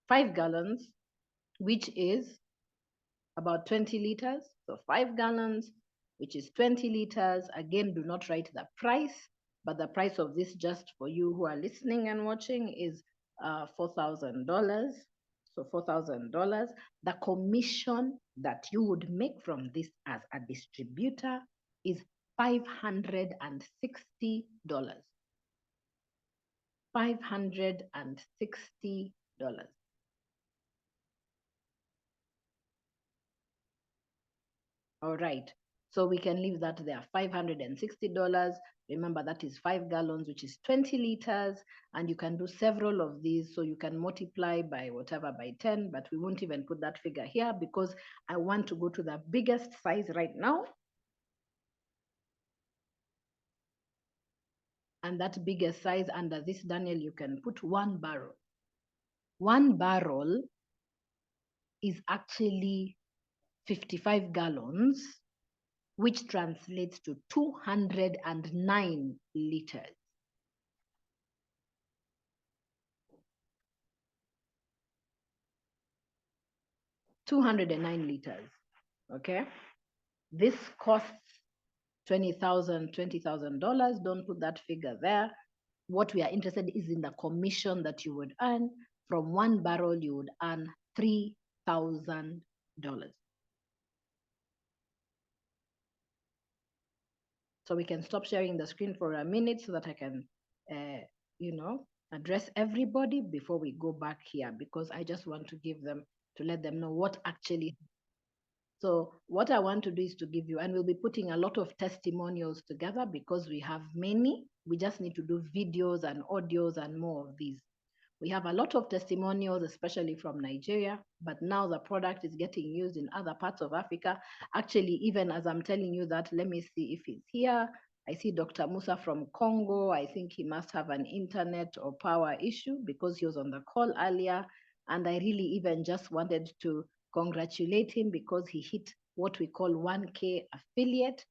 D: 5 gallons, which is about 20 liters. So 5 gallons, which is 20 liters. Again, do not write the price, but the price of this, just for you who are listening and watching, is $4,000. So $4,000. The commission that you would make from this as a distributor is $560. $560. All right, so we can leave that there, $560. Remember, that is 5 gallons, which is 20 liters, and you can do several of these, so you can multiply by whatever, by 10, but we won't even put that figure here because I want to go to the biggest size right now. And that biggest size, under this, Daniel, you can put 1 barrel. 1 barrel is actually 55 gallons, which translates to 209 liters. Okay? This costs $20,000. Don't put that figure there. What we are interested is in the commission that you would earn. From 1 barrel, you would earn $3,000. So we can stop sharing the screen for a minute so that I can, address everybody before we go back here, because I just want to let them know what actually. So what I want to do is to give you, and we'll be putting a lot of testimonials together because we have many. We just need to do videos and audios and more of these. We have a lot of testimonials, especially from Nigeria, but now the product is getting used in other parts of Africa. Actually, even as I'm telling you that, let me see if he's here. I see Dr. Musa from Congo. I think he must have an internet or power issue because he was on the call earlier. And I really even just wanted to congratulate him because he hit what we call 1K affiliate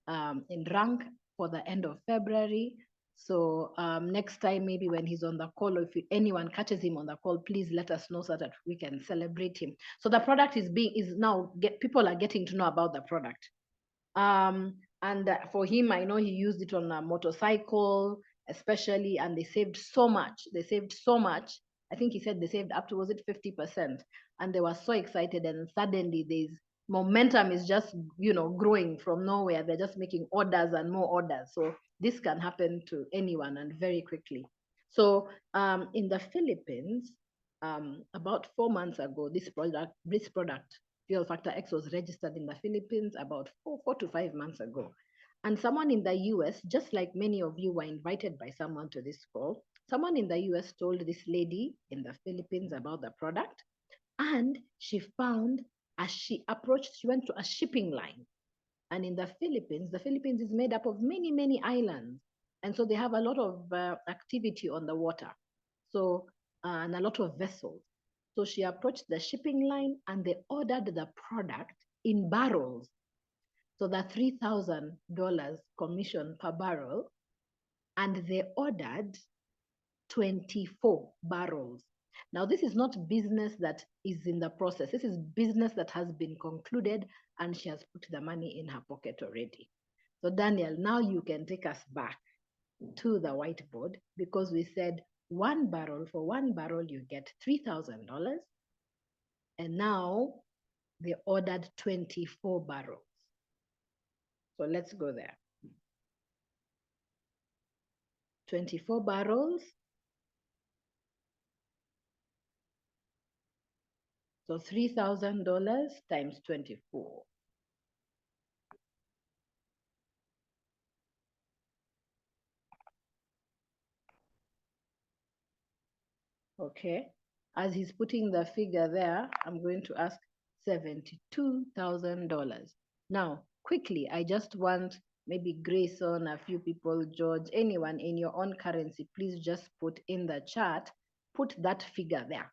D: in rank for the end of February. So next time, maybe when he's on the call, or if anyone catches him on the call, please let us know so that we can celebrate him. So the product is now people are getting to know about the product. And for him, I know he used it on a motorcycle, especially, and they saved so much. They saved so much. I think he said they saved up to, was it 50%? And they were so excited, and suddenly there's momentum is just, growing from nowhere. They're just making orders and more orders. So this can happen to anyone and very quickly. So in the Philippines, about 4 months ago, this product, Fuel Factor X, was registered in the Philippines about 4 to 5 months ago. And someone in the US, just like many of you were invited by someone to this call, someone in the US told this lady in the Philippines about the product. And she found, as she approached, she went to a shipping line. And in the Philippines is made up of many, many islands. And so they have a lot of activity on the water. So, and a lot of vessels. So she approached the shipping line and they ordered the product in barrels. So the $3,000 commission per barrel, and they ordered 24 barrels. Now, this is not business that is in the process. This is business that has been concluded, and she has put the money in her pocket already. So Daniel, now you can take us back to the whiteboard, because we said for one barrel, you get $3,000. And now they ordered 24 barrels. So let's go there. 24 barrels. So $3,000 times 24. Okay, as he's putting the figure there, I'm going to ask $72,000. Now, quickly, I just want maybe Grayson, a few people, George, anyone in your own currency, please just put in the chat, put that figure there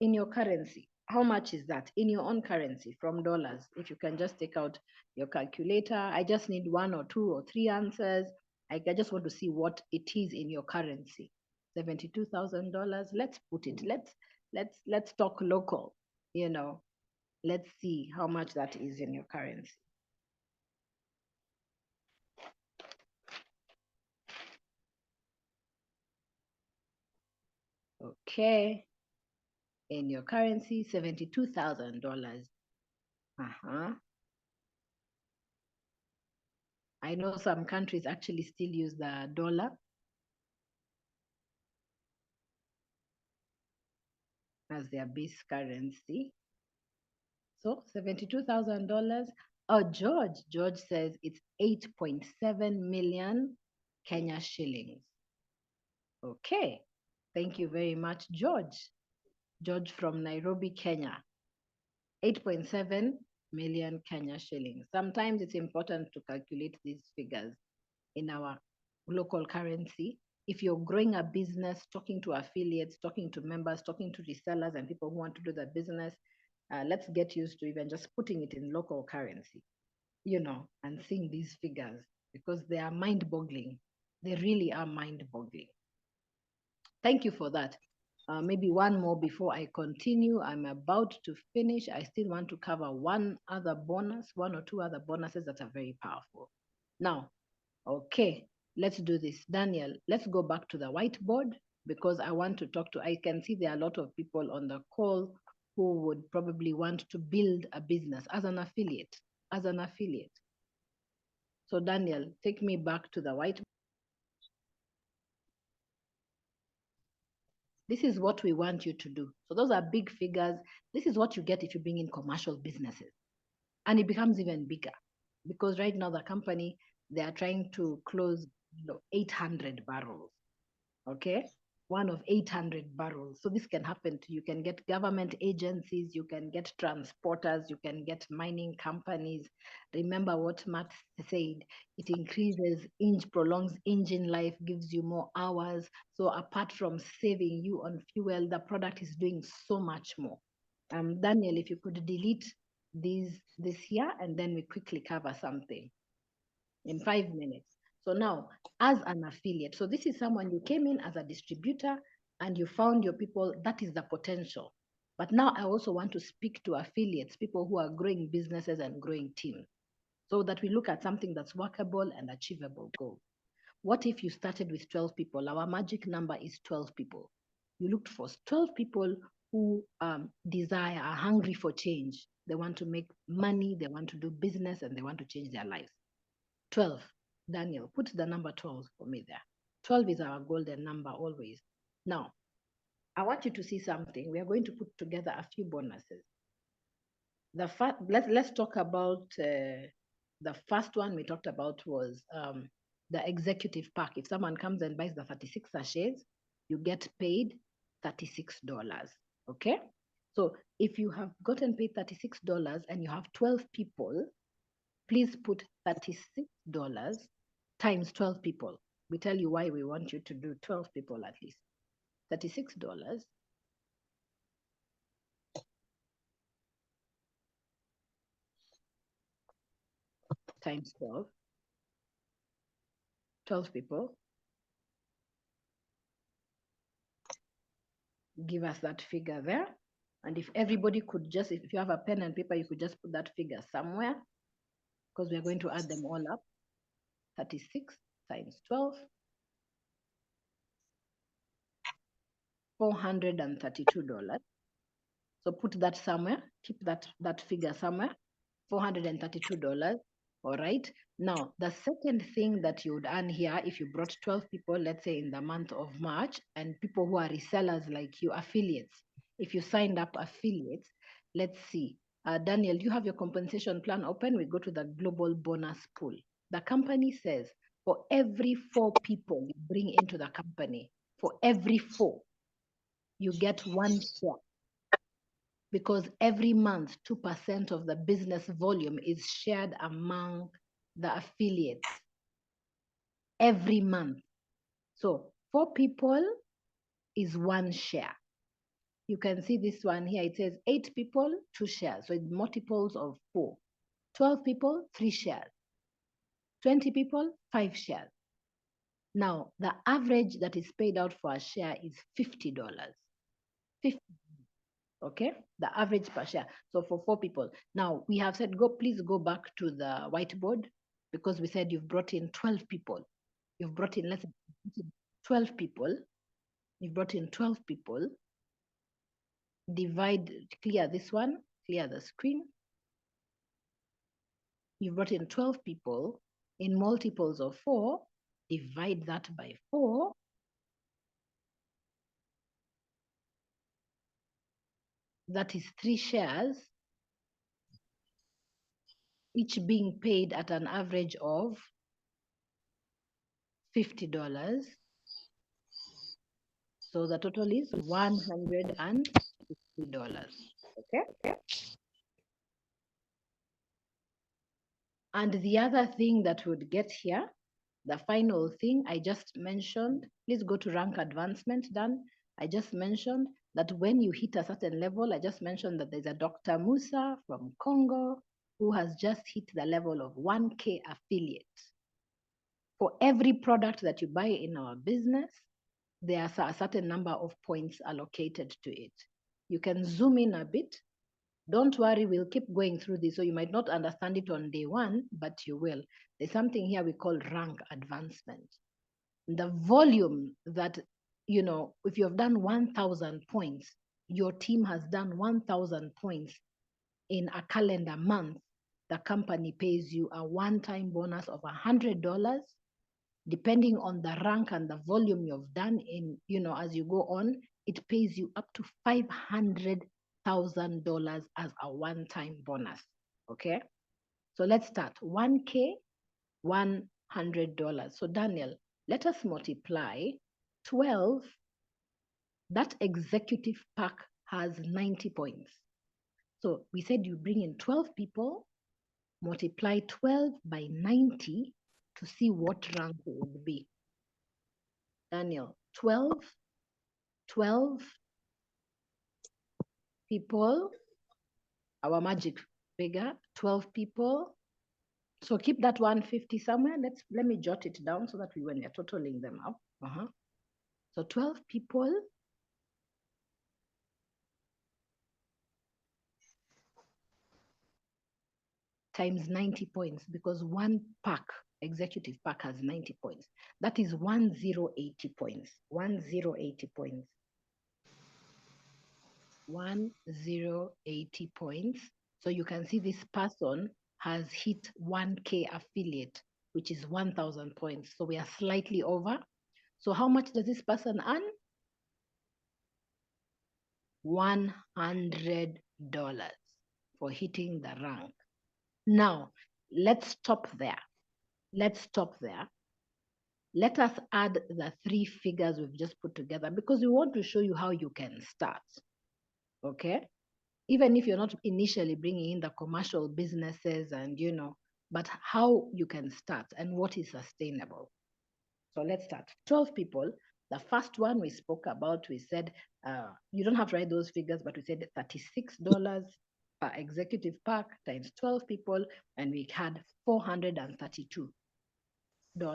D: in your currency. How much is that in your own currency from dollars? If you can just take out your calculator. I just need 1 or 2 or 3 answers. I just want to see what it is in your currency. $72,000. Let's put it. Let's talk local. Let's see how much that is in your currency. Okay. In your currency, $72,000. I know some countries actually still use the dollar as their base currency. So $72,000. Oh, George says it's 8.7 million Kenya shillings. Okay, thank you very much, George. George from Nairobi, Kenya. 8.7 million Kenya shillings. Sometimes it's important to calculate these figures in our local currency. If you're growing a business, talking to affiliates, talking to members, talking to resellers and people who want to do the business, let's get used to even just putting it in local currency, and seeing these figures, because they are mind-boggling. They really are mind-boggling. Thank you for that. Maybe one more before I continue. I'm about to finish. I still want to cover one or two other bonuses that are very powerful. Now, okay, let's do this. Daniel, let's go back to the whiteboard, because I want to I can see there are a lot of people on the call who would probably want to build a business as an affiliate. So Daniel, take me back to the whiteboard. This is what we want you to do. So those are big figures. This is what you get if you bring in commercial businesses. And it becomes even bigger, because right now the company, they are trying to close 800 barrels. Okay, one of 800 barrels. So this can happen to you. You can get government agencies, you can get transporters, you can get mining companies. Remember what Matt said, it prolongs engine life, gives you more hours. So apart from saving you on fuel, the product is doing so much more. Daniel, if you could delete this here, and then we quickly cover something in 5 minutes. So now, as an affiliate, so this is someone you came in as a distributor and you found your people, that is the potential. But now I also want to speak to affiliates, people who are growing businesses and growing teams, so that we look at something that's workable and achievable goal. What if you started with 12 people? Our magic number is 12 people. You looked for 12 people who desire, are hungry for change. They want to make money, they want to do business, and they want to change their lives. 12. Daniel, put the number 12 for me there. 12 is our golden number always. Now, I want you to see something. We are going to put together a few bonuses. Let's talk about the first one we talked about was the executive pack. If someone comes and buys the 36 sachets, you get paid $36. Okay? So if you have gotten paid $36 and you have 12 people, please put $36 times 12 people. We tell you why we want you to do 12 people at least. $36 times 12. 12 people. Give us that figure there. And if everybody could just, if you have a pen and paper, you could just put that figure somewhere, because we're going to add them all up. 36 times 12. $432. So put that somewhere, keep that figure somewhere, $432. All right. Now, the second thing that you would earn here, if you brought 12 people, let's say in the month of March, and people who are resellers like you, affiliates, if you signed up affiliates, let's see. Daniel, you have your compensation plan open. We go to the global bonus pool. The company says for every 4 people you bring into the company, for every 4, you get 1 share. Because every month, 2% of the business volume is shared among the affiliates. Every month. So 4 people is 1 share. You can see this one here. It says 8 people, 2 shares. So it's multiples of 4. 12 people, 3 shares. 20 people, 5 shares. Now, the average that is paid out for a share is $50. $50. Okay, the average per share. So for 4 people. Now we have said, please go back to the whiteboard, because we said you've brought in 12 people. You've brought in, let's say 12 people. You've brought in 12 people. Clear this one, clear the screen. You've brought in 12 people in multiples of 4. Divide that by 4. That is 3 shares, each being paid at an average of $50. So the total is $160. Okay. And the other thing that would get here, the final thing I just mentioned, please go to rank advancement, Dan. I just mentioned that when you hit a certain level, I just mentioned that there's a Dr. Musa from Congo who has just hit the level of 1K affiliate. For every product that you buy in our business, there's a certain number of points allocated to it. You can zoom in a bit. Don't worry, we'll keep going through this. So you might not understand it on day 1, but you will. There's something here we call rank advancement. The volume that, if you have done 1,000 points, your team has done 1,000 points in a calendar month, the company pays you a one-time bonus of $100. Depending on the rank and the volume you've done in, as you go on, it pays you up to $500,000 as a one-time bonus. Okay, so let's start. 1K, $100. So Daniel, let us multiply 12. That executive pack has 90 points. So we said you bring in 12 people, multiply 12 by 90 to see what rank it would be. Daniel, 12 people, our magic figure, 12 people So keep that 150 somewhere. Let me jot it down so that when we're totaling them up. So 12 people times 90 points, because one pack, executive pack, has 90 points. That is 1080 points. 1080 points. 1080 points. So you can see this person has hit 1K affiliate, which is 1,000 points. So we are slightly over. So how much does this person earn? $100 for hitting the rank. Now, let's stop there. Let's stop there. Let us add the 3 figures we've just put together, because we want to show you how you can start. Okay? Even if you're not initially bringing in the commercial businesses and, but how you can start and what is sustainable. So let's start. 12 people. The first one we spoke about, we said, you don't have to write those figures, but we said $36 per executive pack times 12 people, and we had $432. It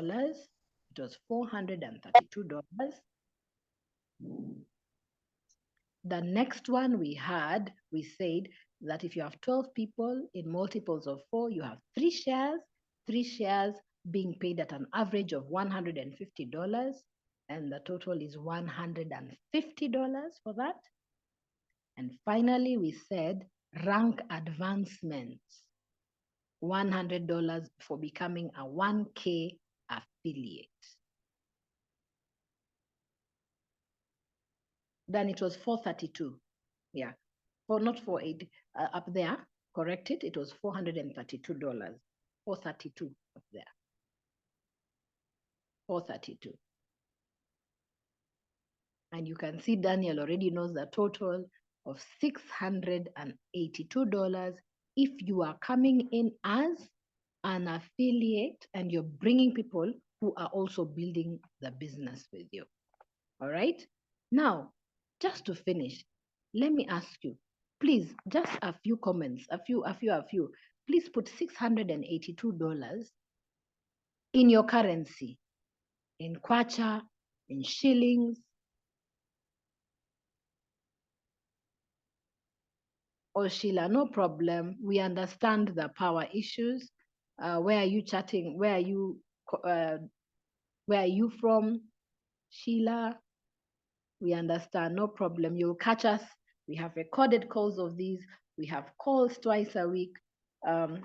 D: was $432. The next one we said that if you have 12 people in multiples of 4, you have 3 shares, 3 shares being paid at an average of $150, and the total is $150 for that. And finally, we said rank advancements, $100 for becoming a 1K affiliate. Then it was 432. Yeah, not 480 up there. Correct it. It was $432. 432 up there. 432. And you can see Daniel already knows the total of $682 if you are coming in as an affiliate and you're bringing people who are also building the business with you. All right. Now, just to finish, let me ask you, please, just a few comments, a few. Please put $682 in your currency, in kwacha, in shillings. Or Sheila, no problem. We understand the power issues. Where are you chatting? Where are you from? Sheila, we understand, no problem. You'll catch us. We have recorded calls of these. We have calls twice a week,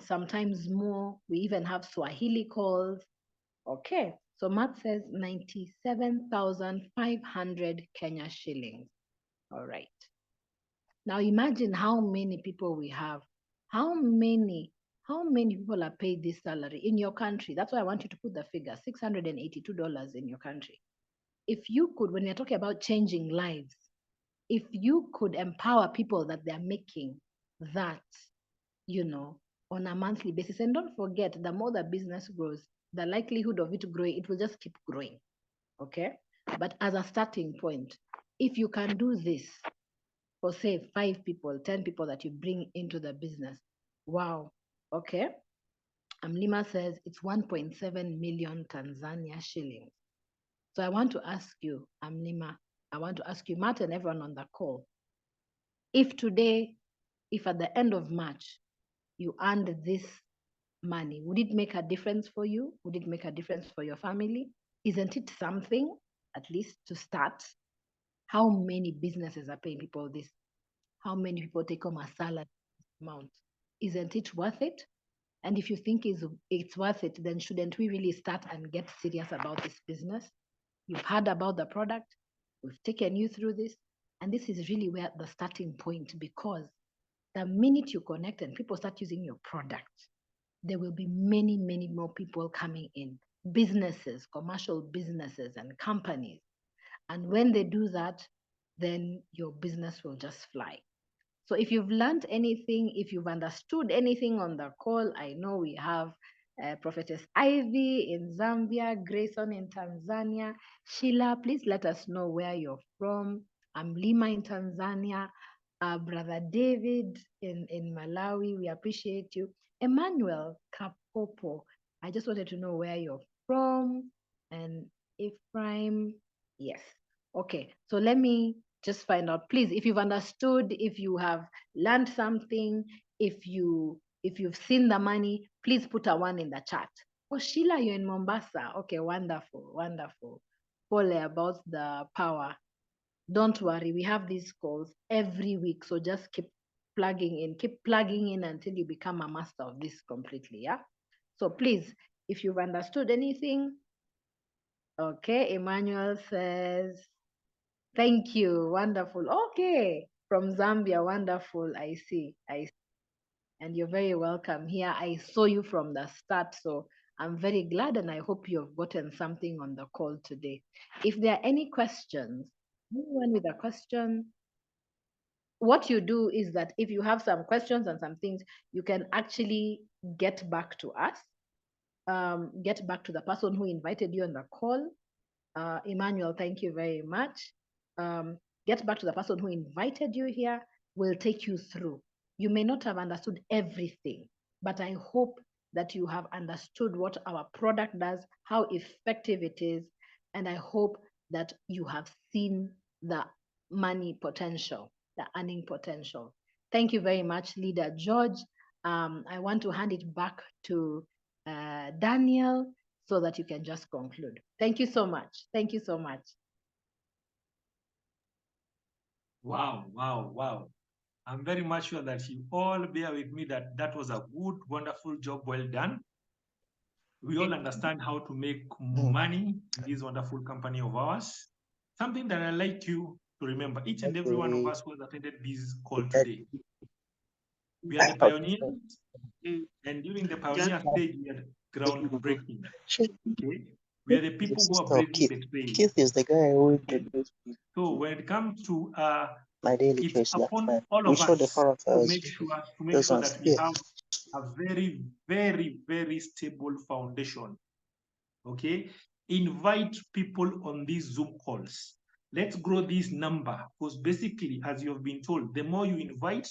D: sometimes more. We even have Swahili calls. Okay, so Matt says 97,500 Kenya shillings. All right. Now imagine how many people we have. How many people are paid this salary in your country? That's why I want you to put the figure, $682 in your country. If you could, when we're talking about changing lives, if you could empower people that they're making that, on a monthly basis, and don't forget, the more the business grows, the likelihood of it growing, it will just keep growing, okay? But as a starting point, if you can do this for say 5 people, 10 people that you bring into the business, wow, okay? Lima says it's 1.7 million Tanzania shillings. So I want to ask you, Lima, I want to ask you, Matt, and everyone on the call, if at the end of March, you earned this money, would it make a difference for you? Would it make a difference for your family? Isn't it something, at least to start? How many businesses are paying people this? How many people take home a salary amount? Isn't it worth it? And if you think it's worth it, then shouldn't we really start and get serious about this business? You've heard about the product. We've taken you through this. And this is really where the starting point, because the minute you connect and people start using your product, there will be many, many more people coming in. Businesses, commercial businesses and companies. And when they do that, then your business will just fly. So if you've learned anything, if you've understood anything on the call, I know we have Prophetess Ivy in Zambia, Grayson in Tanzania. Sheila, please let us know where you're from. Lima in Tanzania. Brother David in Malawi, we appreciate you. Emmanuel Kapopo, I just wanted to know where you're from. And Ephraim, yes. Okay, so let me just find out. Please, if you've understood, if you have learned something, if you've seen the money, please put a 1 in the chat. Oh, Sheila, you're in Mombasa. Okay, wonderful, wonderful. Pole about the power. Don't worry, we have these calls every week, so just keep plugging in until you become a master of this completely. Yeah, so please, if you've understood anything. Okay, Emmanuel says thank you, wonderful. Okay, from Zambia, wonderful. I see, and you're very welcome here. I saw you from the start, so I'm very glad, and I hope you've gotten something on the call today. If there are any questions, anyone with a question, what you do is that if you have some questions and some things, you can actually get back to us, get back to the person who invited you on the call. Emmanuel, thank you very much. Get back to the person who invited you here. We'll take you through. You may not have understood everything, but I hope that you have understood what our product does, how effective it is, and I hope that you have seen the money potential, the earning potential. Thank you very much, Leader George. I want to hand it back to Daniel so that you can just conclude. Thank you so much. Thank you so much.
B: Wow, wow, wow. I'm very much sure that you all bear with me that that was a good, wonderful job, well done. We all understand how to make money in this wonderful company of ours. Something that I'd like you to remember, each and every one of us who has attended this call today. We are the pioneers, and during the pioneer stage, we are groundbreaking. Okay, we are the people who are breaking the trail.
E: Keith is the guy who introduced me.
B: So when it comes to
E: My daily
B: it's
E: choice
B: upon
E: last
B: all
E: time.
B: of
E: We showed the
B: us
E: four
B: to
E: of
B: make
E: us.
B: sure that we have a very, very, very stable foundation. Okay, invite people on these Zoom calls. Let's grow this number, because basically, as you have been told, the more you invite,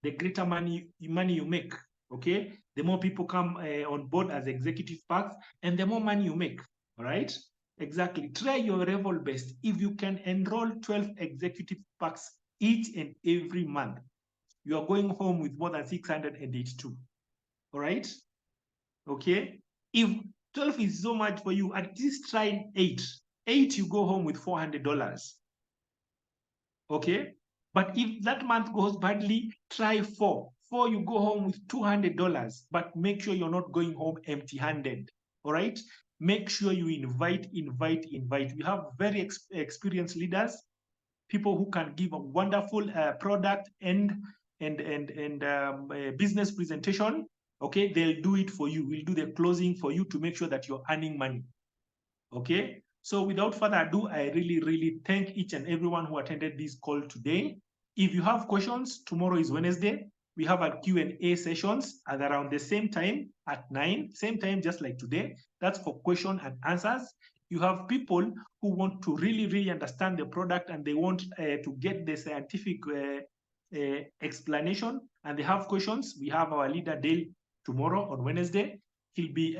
B: the greater money you make. Okay, the more people come on board as executive packs, and the more money you make. All right, exactly. Try your level best. If you can enroll 12 executive packs each and every month, you are going home with more than 682. All right, okay. If 12 is so much for you, at least try 8. 8, you go home with $400. Okay? But if that month goes badly, try 4. 4, you go home with $200. But make sure you're not going home empty-handed. All right? Make sure you invite. We have very experienced leaders, people who can give a wonderful product and business presentation. Okay, they'll do it for you. We'll do the closing for you to make sure that you're earning money. Okay, so without further ado, I really, really thank each and everyone who attended this call today. If you have questions, tomorrow is Wednesday. We have our Q&A sessions at around the same time at 9, same time just like today. That's for question and answers. You have people who want to really, really understand the product and they want to get the scientific explanation and they have questions. We have our leader Dale tomorrow on Wednesday. He'll be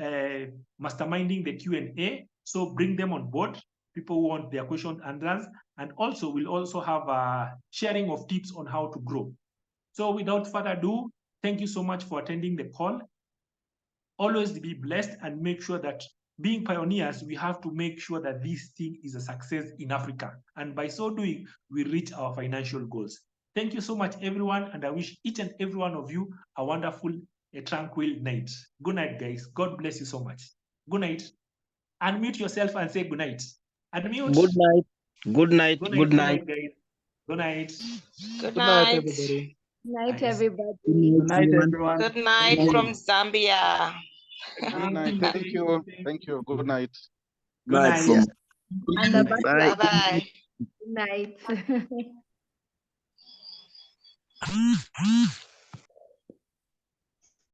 B: masterminding the Q&A. So bring them on board, people who want their question answers. And also we'll also have a sharing of tips on how to grow. So without further ado, thank you so much for attending the call. Always be blessed and make sure that being pioneers, we have to make sure that this thing is a success in Africa. And by so doing, we reach our financial goals. Thank you so much, everyone. And I wish each and every one of you a wonderful, a tranquil night. Good night, guys. God bless you so much. Good night. Unmute yourself and say good night. Unmute.
C: Good night. Good night.
B: Good night, guys. Good night.
F: Good night,
C: everybody.
D: Good night,
B: Nice.
D: everybody.
A: Good night, everyone.
F: Good night from Zambia.
G: Good night. Thank you. Thank you. Good night.
B: Good night.
A: From
D: And the
F: Bye bye.
D: Good night.